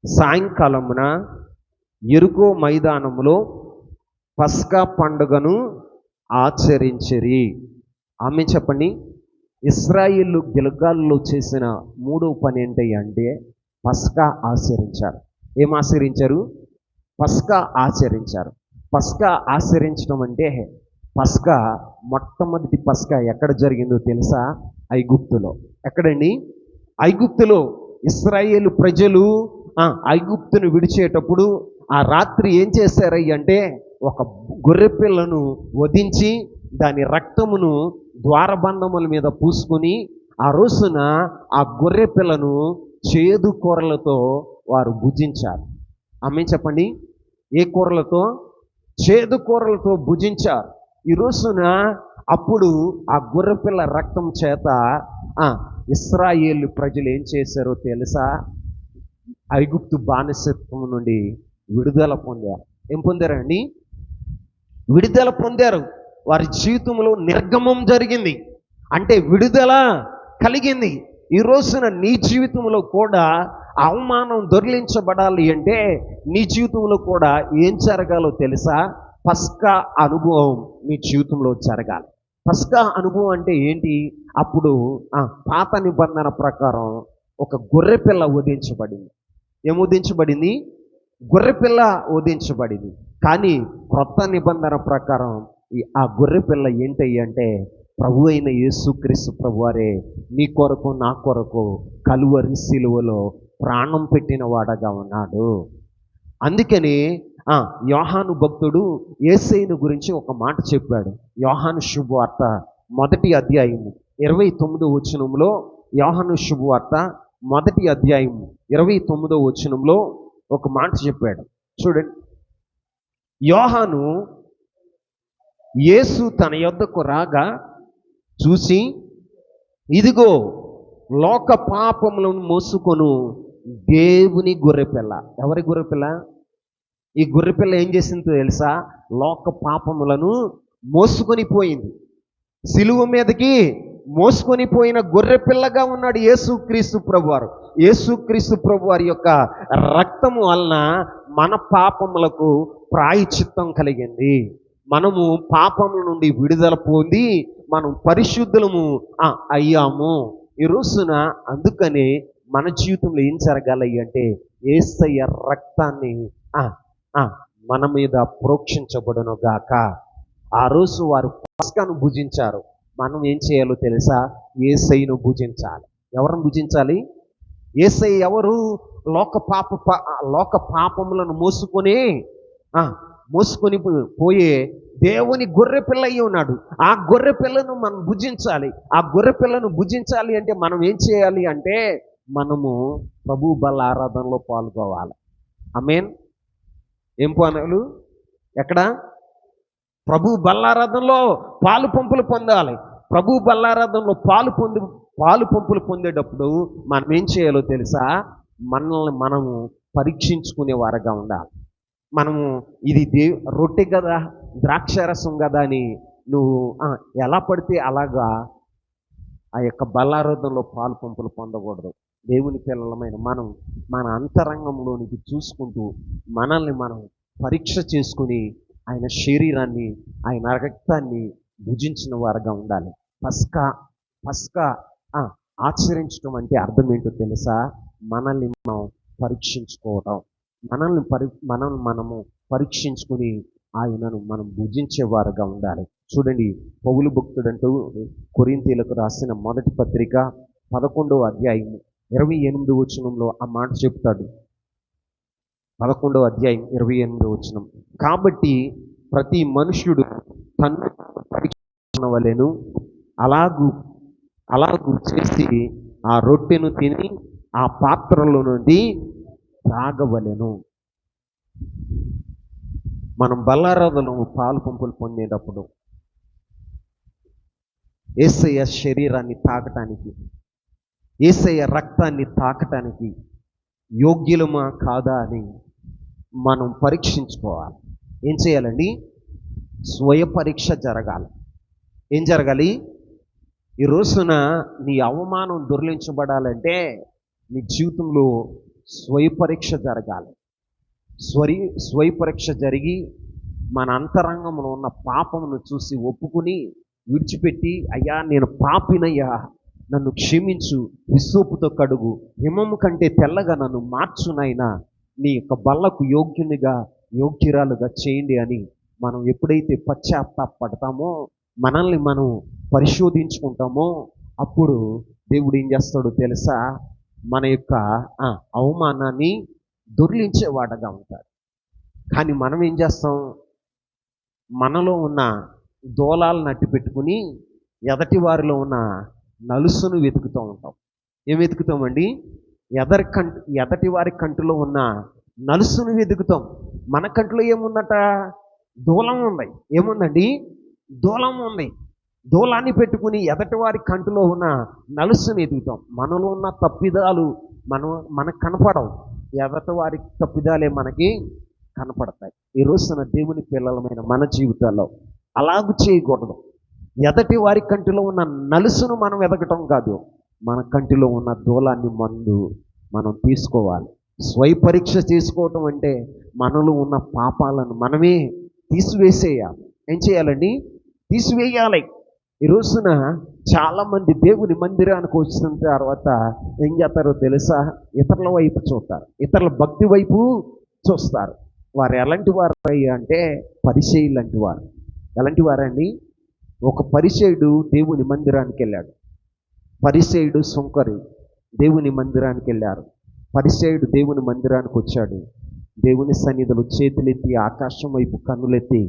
సాయంకాలమున యెరికో మైదానములో పస్కా పండుగను ఆచరించిరి. ఆమె చెప్పండి. ఇశ్రాయేలు గిల్గాలులో చేసిన మూడవ పని ఏంటి అంటే పస్కా ఆచరించారు. ఏం ఆచరించారు? పస్కా ఆచరించారు. పస్కా ఆచరించడం అంటే పస్కా, మొట్టమొదటి పస్కా ఎక్కడ జరిగిందో తెలుసా? ఐగుప్తులో. ఎక్కడండి? ఐగుప్తులో. ఇశ్రాయేలు ప్రజలు ఐగుప్తును విడిచేటప్పుడు ఆ రాత్రి ఏం చేశారంటే ఒక గొర్రె పిల్లను వధించి దాని రక్తమును ద్వారబంధముల మీద పూసుకొని ఆ రోజున ఆ గొర్రె పిల్లను చేదు కూరలతో వారు భుజించారు. ఆమె చెప్పండి. ఏ కూరలతో? చేదు కూరలతో భుజించారు. ఈ రోజున అప్పుడు ఆ గొర్రెపిల్ల రక్తం చేత ఇశ్రాయేలు ప్రజలు ఏం చేశారో తెలుసా? ఐగుప్తు బానిసత్వం నుండి విడుదల పొందారు. ఏం పొందారండి? విడుదల పొందారు. వారి జీవితంలో నిర్గమం జరిగింది. అంటే విడుదల కలిగింది. ఈ రోజున నీ జీవితంలో కూడా అవమానం దొర్లించబడాలి అంటే నీ జీవితంలో కూడా ఏం జరగాలో తెలుసా? పస్కా అనుభవం నీ జీవితంలో జరగాలి. పస్కా అనుభవం అంటే ఏంటి? అప్పుడు పాత నిబంధన ప్రకారం ఒక గొర్రెపిల్ల వధించబడింది. ఏం వధించబడింది? గొర్రెపిల్ల వధించబడింది. కానీ క్రొత్త నిబంధన ప్రకారం ఆ గొర్రెపిల్ల ఏంటి అంటే ప్రభు అయిన యేసుక్రీస్తు ప్రభువారే నీ కొరకు నా కొరకు కలువరి సిలువలో ప్రాణం పెట్టిన వాడగా ఉన్నాడు. అందుకని యోహాను భక్తుడు యేసయ్యను గురించి ఒక మాట చెప్పాడు. యోహాను శుభవార్త 1వ అధ్యాయం 29వ వచనంలో, యోహాను శుభవార్త 1వ అధ్యాయం 29వ వచనంలో ఒక మాట చెప్పాడు. చూడండి, యోహాను యేసు తన యొద్దకు రాగా చూసి, ఇదిగో లోక పాపములను మోసుకొను దేవుని గొర్రెపిల్ల. ఎవరి గొర్రెపిల్ల? ఈ గొర్రెపిల్ల ఏం చేసిందో తెలుసా? లోక పాపములను మోసుకొని పోయింది. సిలువ మీదకి మోసుకొని పోయిన గొర్రెపిల్లగా ఉన్నాడు యేసుక్రీస్తు ప్రభువారు. యేసుక్రీస్తు ప్రభువారి యొక్క రక్తము వలన మన పాపములకు ప్రాయశ్చిత్తం కలిగింది. మనము పాపముల నుండి విడుదల పొంది మనం పరిశుద్ధులము అయ్యాము ఈ రోజున. అందుకనే మన జీవితంలో ఏం జరగాలి అంటే యేసయ్య రక్తాన్ని మన మీద ప్రోక్షించబడును గాక. ఆ రోజు వారు పస్కాను భుజించారు. మనం ఏం చేయాలో తెలుసా? యేసయ్యను భుజించాలి. ఎవరిని భుజించాలి? యేసయ్య ఎవరు? లోక పాపములను మోసుకొని పోయే దేవుని గొర్రె పిల్ల అయి ఉన్నాడు. ఆ గొర్రె పిల్లను మనం భుజించాలి. ఆ గొర్రె పిల్లను భుజించాలి అంటే మనం ఏం చేయాలి అంటే మనము ప్రభు బల్ల ఆరాధనలో పాల్గొవాలి. ఆమేన్. ఏం పనులు? ఎక్కడ? ప్రభు బల్లారాధనలో పాలు పంపులు పొందాలి. ప్రభు బల్లారాధనలో పాలు పంపులు పొందేటప్పుడు మనం ఏం చేయాలో తెలుసా? మనల్ని మనము పరీక్షించుకునే వారుగా ఉండాలి. మనము ఇది రొట్టె కదా, ద్రాక్షారసం కదా అని నువ్వు ఎలా పడితే అలాగా ఆ యొక్క బల్లారాధనలో పాలు పంపులు పొందకూడదు. దేవుని పిల్లలమైన మనం మన అంతరంగంలోనికి చూసుకుంటూ మనల్ని మనం పరీక్ష చేసుకుని ఆయన శరీరాన్ని, ఆయన రక్తాన్ని భుజించిన వారుగా ఉండాలి. పస్కా ఆచరించడం అంటే అర్థం ఏంటో తెలుసా? మనల్ని మనం పరీక్షించుకోవటం. మనల్ని మనము పరీక్షించుకుని ఆయనను మనం భుజించేవారుగా ఉండాలి. చూడండి, పౌలు భక్తుడంటూ కొరింథీయులకు రాసిన మొదటి పత్రిక 11వ అధ్యాయం 28వ వచనంలో ఆ మాట చెప్తాడు. 11వ అధ్యాయం 28వ వచనం. కాబట్టి ప్రతి మనుష్యుడు తన్ను పరీక్షించవలెను, అలాగూ చేసి ఆ రొట్టెను తిని ఆ పాత్రలో నుండి తాగవలెను. మనం బల్లారాధనలో పాలు పంపులు పొందేటప్పుడు యేసయ్య శరీరాన్ని తాకటానికి, యేసయ్య రక్తాన్ని తాకటానికి యోగ్యులమా కాదా అని మనం పరీక్షించుకోవాలి. ఏం చేయాలండి? స్వయ పరీక్ష జరగాలి. ఏం జరగాలి? ఈ రోజున నీ అవమానం దొర్లించబడాలంటే నీ జీవితంలో స్వయ పరీక్ష జరగాలి. స్వయ పరీక్ష జరిగి మన అంతరంగంలో ఉన్న పాపమును చూసి ఒప్పుకుని విడిచిపెట్టి, అయ్యా నేను పాపినయ్యా, నన్ను క్షమించు, విసోపుతో కడుగు, హిమము కంటే తెల్లగా నన్ను మార్చునైనా, నీ యొక్క బల్లకు యోగ్యురాలుగా చేయండి అని మనం ఎప్పుడైతే పశ్చాత్తాపడతామో, మనల్ని మనం పరిశోధించుకుంటామో, అప్పుడు దేవుడు ఏం చేస్తాడో తెలుసా? మన యొక్క అవమానాన్ని దొర్లించేవాడగా ఉంటాడు. కానీ మనం ఏం చేస్తాం? మనలో ఉన్న దోలాలను అట్టి పెట్టుకుని ఎదటి వారిలో ఉన్న నలుసును వెతుకుతూ ఉంటాం. ఏం వెతుకుతామండి? ఎదటి వారి కంటిలో ఉన్న నలుసును వెతుకుతాం. మన కంటిలో ఏముందట? దూలం ఉంది. ఏముందండి? దూలం ఉంది. దూలాన్ని పెట్టుకుని ఎదటి వారి కంటిలో ఉన్న నలుసును వెతుకుతాం. మనలో ఉన్న తప్పిదాలు మనకు కనపడవు, ఎదటి వారి తప్పిదాలే మనకి కనపడతాయి. ఈ రోజున దేవుని పిల్లలమైన మన జీవితాల్లో అలాగూ చేయకూడదు. ఎదటి వారి కంటిలో ఉన్న నలుసును మనం ఎదగటం కాదు, మన కంటిలో ఉన్న దూలాన్ని మనం తీసుకోవాలి. స్వయ పరీక్ష చేసుకోవటం అంటే మనలో ఉన్న పాపాలను మనమే తీసివేసేయాలి. ఏం చేయాలండి? తీసివేయాలి. ఈ రోజున చాలామంది దేవుని మందిరానికి వచ్చిన తర్వాత ఏం చేస్తారో తెలుసా? ఇతరుల వైపు చూస్తారు, ఇతరుల భక్తి వైపు చూస్తారు. వారు ఎలాంటి వారు అంటే పరిసయ్యులు లాంటి వారు. ఎలాంటి వారండి? ఒక పరిసయ్యుడు దేవుని మందిరానికి వెళ్ళాడు. పరిసయ్యుడు సుంకరి దేవుని మందిరానికి వెళ్ళారు. పరిసయ్యుడు దేవుని మందిరానికి వచ్చాడు. దేవుని సన్నిధిలో చేతులెత్తి ఆకాశం వైపు కన్నులెత్తి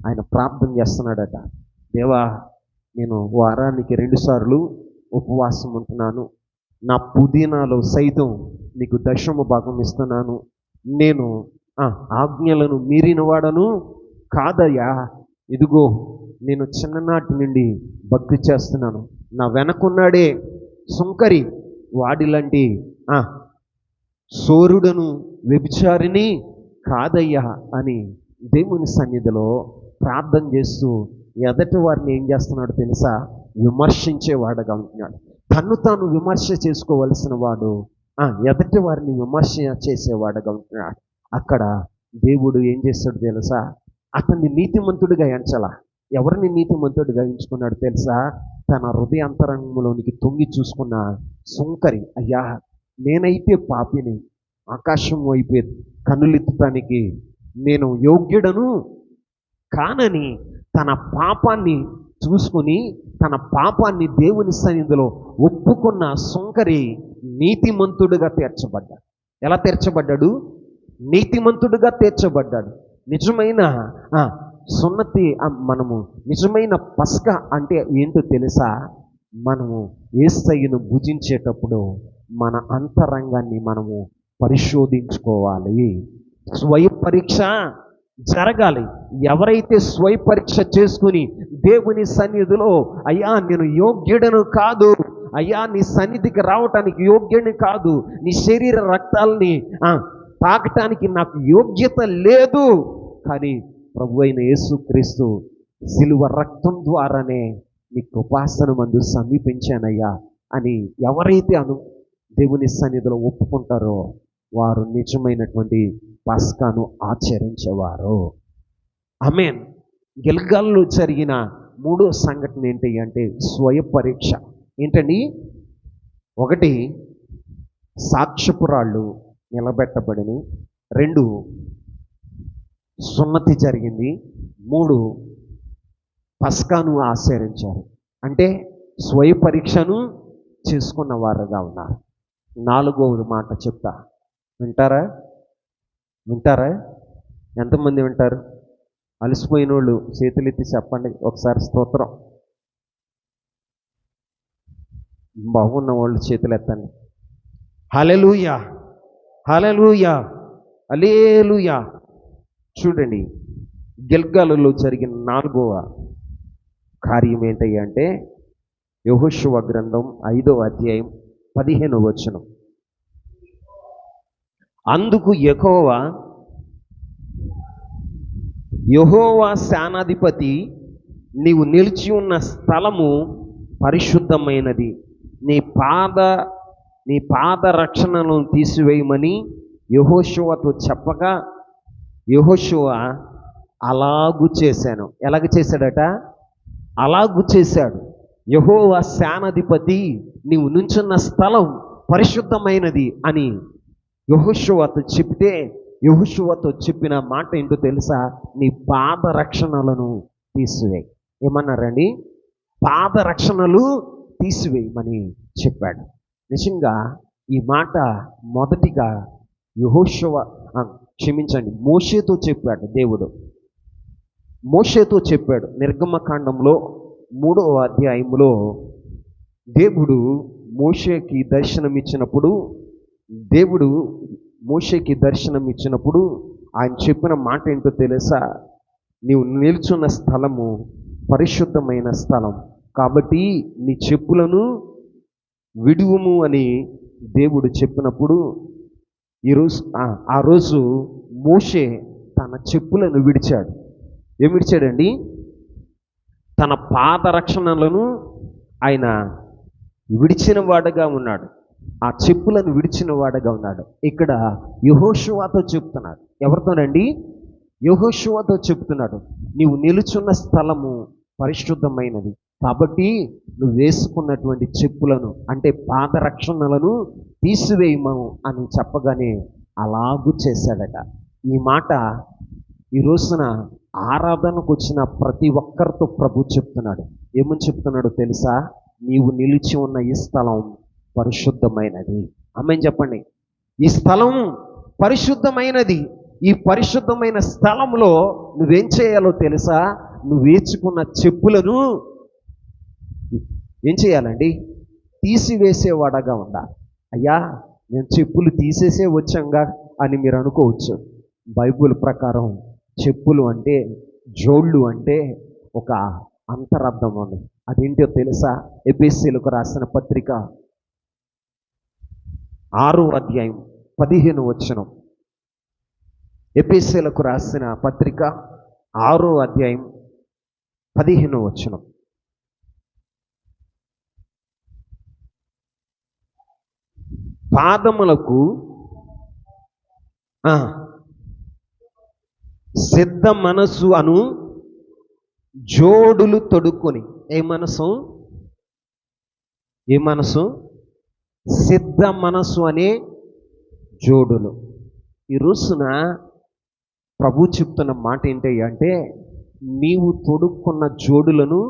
ఆయన ప్రార్థన చేస్తున్నాడట. దేవా, నేను వారానికి 2 సార్లు ఉపవాసం ఉంటున్నాను, నా పుదీనాలో సైతం నీకు 10వ భాగం ఇస్తున్నాను, నేను ఆజ్ఞలను మీరిన వాడను కాదయ్యా, ఇదిగో నేను చిన్ననాటి నుండి భక్తి చేస్తున్నాను, నా వెనకున్నాడే సుంకరి, వాడిలాంటి సోరుడను వ్యభిచారిని కాదయ్యా అని దేవుని సన్నిధిలో ప్రార్థన చేస్తూ ఎదటి వారిని ఏం చేస్తున్నాడు తెలుసా? విమర్శించేవాడుగా ఉంటున్నాడు. తన్ను తాను విమర్శ చేసుకోవలసిన వాడు ఎదటి వారిని విమర్శ చేసేవాడుగా ఉంటున్నాడు. అక్కడ దేవుడు ఏం చేస్తాడు తెలుసా? అతన్ని నీతిమంతుడిగా ఎంచాల. ఎవరిని నీతిమంతుడిగా ఎంచుకున్నాడు తెలుసా? తన హృదయాంతరంగంలోనికి తొంగి చూసుకున్న సుంకరి, అయ్యా నేనైతే పాపిని, ఆకాశం వైపు కన్నులెత్తడానికి నేను యోగ్యుడను కానని తన పాపాన్ని చూసుకుని తన పాపాన్ని దేవుని సన్నిధిలో ఒప్పుకున్న సుంకరి నీతిమంతుడిగా తీర్చబడ్డాడు. ఎలా తీర్చబడ్డాడు? నీతిమంతుడిగా తీర్చబడ్డాడు. నిజమైన సున్నతి, మనము నిజమైన పస్కా అంటే ఏంటో తెలుసా? మనము యేసయ్యను భుజించేటప్పుడు మన అంతరంగాన్ని మనము పరిశోధించుకోవాలి. స్వయ పరీక్ష జరగాలి. ఎవరైతే స్వయ పరీక్ష చేసుకుని దేవుని సన్నిధిలో, అయ్యా నేను యోగ్యుడను కాదు, అయ్యా నీ సన్నిధికి రావటానికి యోగ్యుని కాదు, నీ శరీర రక్తాలని తాకటానికి నాకు యోగ్యత లేదు, కానీ ప్రభు అయిన యేసుక్రీస్తు సిలువ రక్తం ద్వారానే నీ కృపాసనమందు సమీపించానయ్యా అని ఎవరైతే దేవుని సన్నిధిలో ఒప్పుకుంటారో వారు నిజమైనటువంటి పస్కాను ఆచరించేవారు. ఆమేన్. గిల్గాల్లో జరిగిన మూడో సంఘటన ఏంటి అంటే స్వయ పరీక్ష. ఏంటండి? ఒకటి, సాక్ష్యపురాళ్ళు నిలబెట్టబడిని. 2, సున్నతి జరిగింది. 3, పస్కాను ఆచరించారు. అంటే స్వయ పరీక్షను చేసుకున్న వారుగా ఉన్నారు. 4వ మాట చెప్తా, వింటారా? ఎంతమంది వింటారు? అలసిపోయిన వాళ్ళు చేతులెత్తి చెప్పండి ఒకసారి స్తోత్రం. బాగున్న వాళ్ళు చేతులు ఎత్తండి. హల్లెలూయా, హల్లెలూయా, హల్లెలూయా. చూడండి, గిల్గాలులో జరిగిన 4వ కార్యం ఏంటయ్యా అంటే యెహోషువ గ్రంథం 5వ అధ్యాయం 15వ వచనం. అందుకు యెహోవా సేనాధిపతి, నీవు నిలిచి ఉన్న స్థలము పరిశుద్ధమైనది, నీ పాద రక్షణను తీసివేయమని యెహోషువతో చెప్పగా యెహోషువ అలాగు చేశాను. ఎలాగ చేశాడట? అలాగు చేశాడు. యెహోవా సేనాధిపతి, నీవు నుంచున్న స్థలం పరిశుద్ధమైనది అని యెహోషువతో చెప్తే, యెహోషువతో చెప్పిన మాట ఏంటో తెలుసా? నీ పాద రక్షణలను తీసివేయి. ఏమన్నారండి? పాద రక్షణలు తీసివేయమని చెప్పాడు. నిజంగా ఈ మాట మొదటిగా మోషేతో చెప్పాడు. దేవుడు మోషేతో చెప్పాడు. నిర్గమకాండంలో 3వ అధ్యాయంలో దేవుడు మోషేకి దర్శనమిచ్చినప్పుడు ఆయన చెప్పిన మాట ఏంటో తెలుసా? నీవు నిల్చున్న స్థలము పరిశుద్ధమైన స్థలం కాబట్టి నీ చెప్పులను విడువుము అని దేవుడు చెప్పినప్పుడు ఆ రోజు మోషే తన చెప్పులను విడిచాడు. ఏం విడిచాడండి? తన పాద రక్షణలను ఆయన విడిచిన వాడుగా ఉన్నాడు. ఆ చెప్పులను విడిచిన వాడుగా ఉన్నాడు. ఇక్కడ యెహోషువతో చెప్తున్నాడు. ఎవరితోనండి? యెహోషువతో చెప్తున్నాడు, నీవు నిలుచున్న స్థలము పరిశుద్ధమైనది కాబట్టి నువ్వు వేసుకున్నటువంటి చెప్పులను అంటే పాద రక్షణలను తీసివేయమను అని చెప్పగానే అలాగూ చేశాడట. ఈ మాట ఈ రోజున ఆరాధనకు వచ్చిన ప్రతి ఒక్కరితో ప్రభు చెప్తున్నాడు. ఏమని చెప్తున్నాడో తెలుసా? నీవు నిలిచి ఉన్న ఈ స్థలం పరిశుద్ధమైనది. ఆమేన్ చెప్పండి. ఈ స్థలం పరిశుద్ధమైనది. ఈ పరిశుద్ధమైన స్థలంలో నువ్వేం చేయాలో తెలుసా? నువ్వు వేసుకున్న చెప్పులను ఏం చేయాలండి? తీసివేసేవాడగా ఉండాలి. అయ్యా నేను చెప్పులు తీసేసే వచ్చాంగా అని మీరు అనుకోవచ్చు. బైబిల్ ప్రకారం చెప్పులు అంటే, జోళ్ళు అంటే ఒక అంతరార్థం ఉంది. అదేంటో తెలుసా? ఎఫెసీయులకు రాసిన పత్రిక 6వ అధ్యాయం 15వ వచనం. ఎఫెసీయులకు రాసిన పత్రిక 6వ అధ్యాయం 15వ వచనం. పాదములకు సిద్ధ మనసు అను జోడులు తొడుక్కొని. ఏ మనసు? సిద్ధ మనసు అనే జోడులు. ఈ రోజున ప్రభు చెప్తున్న మాట ఏంటి అంటే, నీవు తొడుక్కున్న జోడులను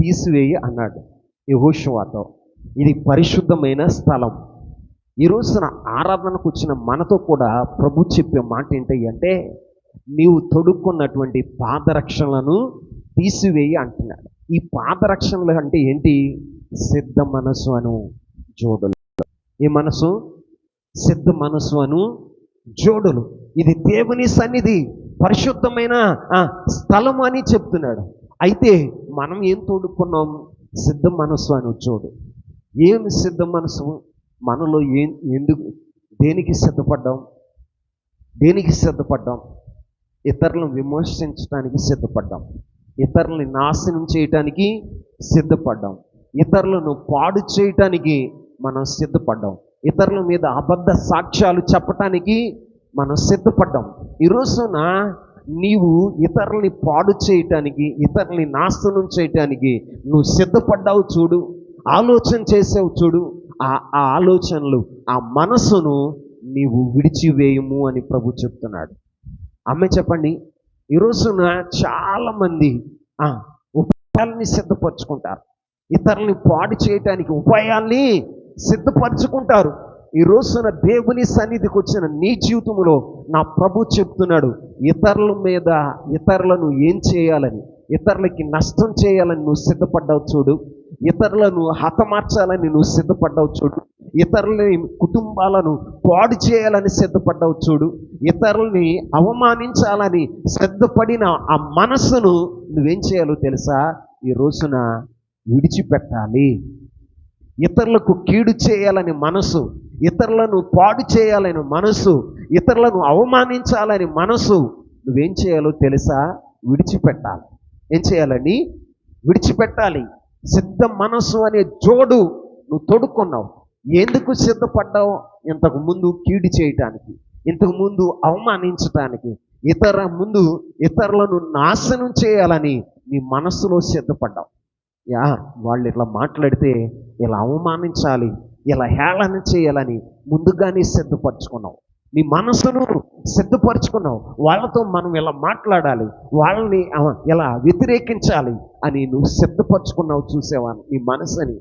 తీసివేయి అన్నాడు యెహోషువతో. ఇది పరిశుద్ధమైన స్థలం. ఈ రోజున ఆరాధనకు వచ్చిన మనతో కూడా ప్రభు చెప్పే మాట ఏంటి అంటే, నీవు తొడుక్కున్నటువంటి పాదరక్షణలను తీసివేయి అంటున్నాడు. ఈ పాదరక్షణలు అంటే ఏంటి? సిద్ధ మనసు అను జోడులు. ఈ మనసు సిద్ధ మనసు అను జోడులు. ఇది దేవుని సన్నిధి, పరిశుద్ధమైన స్థలం అని చెప్తున్నాడు. అయితే మనం ఏం తోడుకున్నాం? సిద్ధ మనసు అను జోడు. ఏమి సిద్ధ మనసు? మనలో దేనికి సిద్ధపడ్డాం? దేనికి సిద్ధపడ్డాం? ఇతరులను విమర్శించడానికి సిద్ధపడ్డాం, ఇతరులని నాశనం చేయటానికి సిద్ధపడ్డాం, ఇతరులను పాడు చేయటానికి మనం సిద్ధపడ్డాం, ఇతరుల మీద అబద్ధ సాక్ష్యాలు చెప్పటానికి మనం సిద్ధపడ్డాం. ఈ రోజున నీవు ఇతరుల్ని పాడు చేయటానికి, ఇతరుల్ని నాశనం చేయటానికి నువ్వు సిద్ధపడ్డావు చూడు, ఆలోచన చేసావు చూడు. ఆ ఆలోచనలు, ఆ మనసును నీవు విడిచివేయము అని ప్రభు చెప్తున్నాడు. అమ్మే చెప్పండి. ఈ రోజున చాలామంది ఉపాయాలని సిద్ధపరచుకుంటారు, ఇతరుల్ని పాడు చేయటానికి ఉపాయాల్ని సిద్ధపరచుకుంటారు. ఈ రోజున దేవుని సన్నిధికి వచ్చిన నీ జీవితంలో నా ప్రభు చెప్తున్నాడు, ఇతరుల మీద, ఇతరులను ఏం చేయాలని, ఇతరులకి నష్టం చేయాలని నువ్వు సిద్ధపడ్డావు చూడు, ఇతరులను హతమార్చాలని నువ్వు సిద్ధపడ్డావు చూడు, ఇతరులని, కుటుంబాలను పాడు చేయాలని సిద్ధపడ్డావు చూడు, ఇతరుల్ని అవమానించాలని సిద్ధపడిన ఆ మనసును నువ్వేం చేయాలో తెలుసా? ఈ రోజున విడిచిపెట్టాలి. ఇతరులకు కీడు చేయాలని మనసు, ఇతరులను పాడు చేయాలని మనసు, ఇతరులను అవమానించాలని మనసు, నువ్వేం చేయాలో తెలుసా? విడిచిపెట్టాలి. ఏం చేయాలని? విడిచిపెట్టాలి. సిద్ధ మనసు అనే జోడు నువ్వు తొడుక్కున్నావు. ఎందుకు సిద్ధపడ్డావు? ఇంతకు ముందు కీడు చేయటానికి, ఇంతకు ముందు అవమానించటానికి, ఇతరులను నాశనం చేయాలని నీ మనసులో సిద్ధపడ్డావు. వాళ్ళు ఇట్లా మాట్లాడితే ఇలా అవమానించాలి, ఇలా హేళన చేయాలని ముందుగానే సిద్ధపరచుకున్నావు. నీ మనసును సిద్ధపరచుకున్నావు. వాళ్ళతో మనం ఇలా మాట్లాడాలి, వాళ్ళని ఇలా వ్యతిరేకించాలి అని నువ్వు సిద్ధపరచుకున్నావు. చూసేవా నీ మనసుని?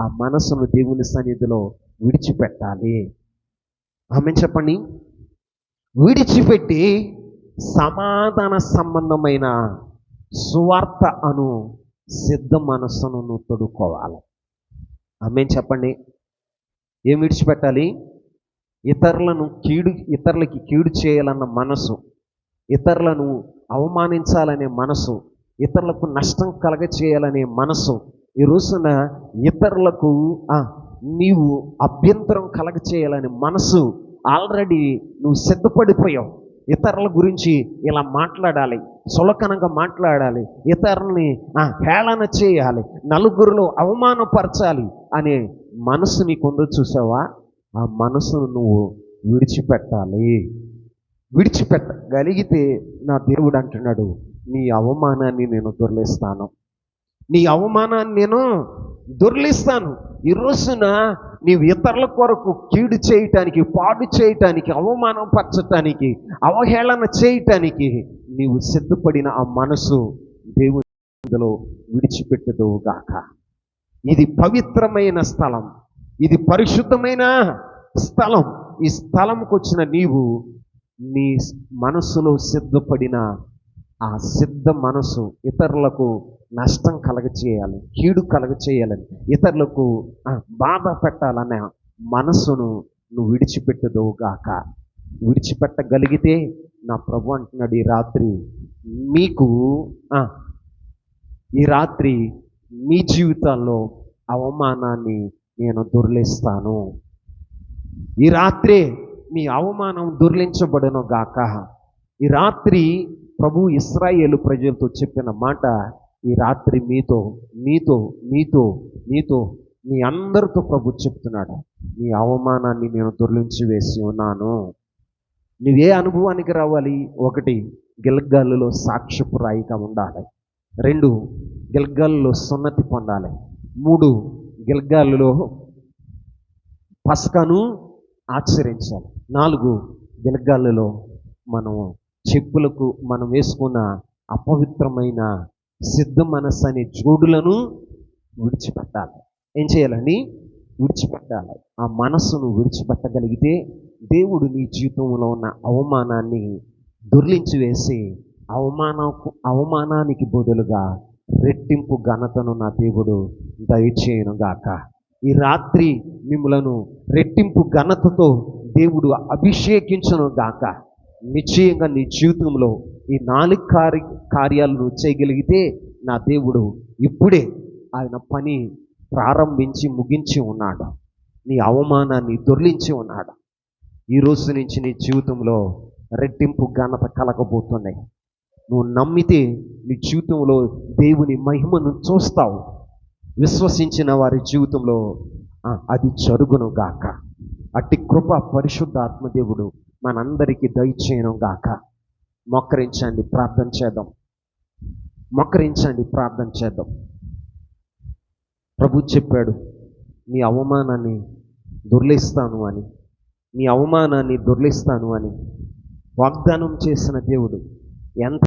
ఆ మనసును దేవుని సన్నిధిలో విడిచిపెట్టాలి. ఆమె చెప్పండి. విడిచిపెట్టి సమాధాన సంబంధమైన సువార్త అను సిద్ధ మనస్సును నువ్వు తొడుక్కోవాలి. ఆమె చెప్పండి. ఏం విడిచిపెట్టాలి? ఇతరులకి కీడు చేయాలన్న మనసు, ఇతరులను అవమానించాలనే మనసు, ఇతరులకు నష్టం కలగ చేయాలనే మనసు. ఈ రోజున ఇతరులకు నీవు అభ్యంతరం కలగ చేయాలనే మనసు ఆల్రెడీ నువ్వు సిద్ధపడిపోయావు. ఇతరుల గురించి ఇలా మాట్లాడాలి, సులకనంగా మాట్లాడాలి, ఇతరుల్ని హేళన చేయాలి, నలుగురిలో అవమానపరచాలి అనే మనసు నీకుందో చూసావా? ఆ మనసును నువ్వు విడిచిపెట్టాలి. విడిచిపెట్టగలిగితే నా దేవుడు అంటున్నాడు, నీ అవమానాన్ని నేను దొర్లిస్తాను, నీ అవమానాన్ని నేను దొర్లిస్తాను. ఈ రోజున నీవు ఇతరుల కొరకు కీడు చేయటానికి, పాడు చేయటానికి, అవమానం పరచటానికి, అవహేళన చేయటానికి నీవు సిద్ధపడిన ఆ మనసు దేవునిలో విడిచిపెట్టదుగాక. ఇది పవిత్రమైన స్థలం, ఇది పరిశుద్ధమైన స్థలం. ఈ స్థలంకి వచ్చిన నీవు నీ మనసులో సిద్ధపడిన ఆ సిద్ధ మనసు ఇతరులకు నష్టం కలగచేయాలి, కీడు కలగచేయాలని, ఇతరులకు బాధ పెట్టాలనే మనసును నువ్వు విడిచిపెట్టదుగాక. విడిచిపెట్టగలిగితే నా ప్రభు అంటున్నాడు, ఈ రాత్రి మీ జీవితాల్లో అవమానాన్ని నేను దొర్లిస్తాను. ఈ రాత్రి మీ అవమానం దొర్లించబడును గాక. ఈ రాత్రి ప్రభు ఇశ్రాయేలు ప్రజలతో చెప్పిన మాట ఈ రాత్రి మీతో మీతో మీతో మీతో మీ అందరితో ప్రభు చెప్తున్నాడు, నీ అవమానాన్ని నేను దొర్లించి వేసి ఉన్నాను. నువ్వే అనుభవానికి రావాలి? 1, గిల్గాలులో సాక్ష్యపు రాయిగా ఉండాలి. 2, గిల్గాలులో సున్నతి పొందాలి. 3, గిల్గాలులో పస్కాను ఆచరించాలి. 4, గిల్గాలులో మనం వేసుకున్న అపవిత్రమైన సిద్ధ మనస్సు అనే జోడులను విడిచిపెట్టాలి. ఏం చేయాలని? విడిచిపెట్టాలి. ఆ మనస్సును విడిచిపెట్టగలిగితే దేవుడు నీ జీవితంలో ఉన్న అవమానాన్ని దొర్లించి వేసి అవమానానికి బదులుగా రెట్టింపు ఘనతను నా దేవుడు దయచేయును గాక. ఈ రాత్రి మిమ్మలను రెట్టింపు ఘనతతో దేవుడు అభిషేకించును గాక. నిశ్చయంగా నీ జీవితంలో ఈ 4 కార్యాలు నువ్వు చేయగలిగితే నా దేవుడు ఇప్పుడే ఆయన పని ప్రారంభించి ముగించి ఉన్నాడు. నీ అవమానాన్ని దొర్లించి ఉన్నాడు. ఈ రోజు నుంచి నీ జీవితంలో రెట్టింపు ఘనత కలగబోతున్నాయి. నువ్వు నమ్మితే నీ జీవితంలో దేవుని మహిమను చూస్తావు. విశ్వసించిన వారి జీవితంలో అది జరుగును గాక. అట్టి కృప పరిశుద్ధాత్మ దేవుడు మనందరికీ దయచేయను గాక. మోకరించండి, ప్రార్థన చేద్దాం. మోకరించండి, ప్రార్థన చేద్దాం. ప్రభు చెప్పాడు, నీ అవమానాన్ని దొర్లిస్తాను అని, నీ అవమానాన్ని దొర్లిస్తాను అని వాగ్దానం చేసిన దేవుడు ఎంత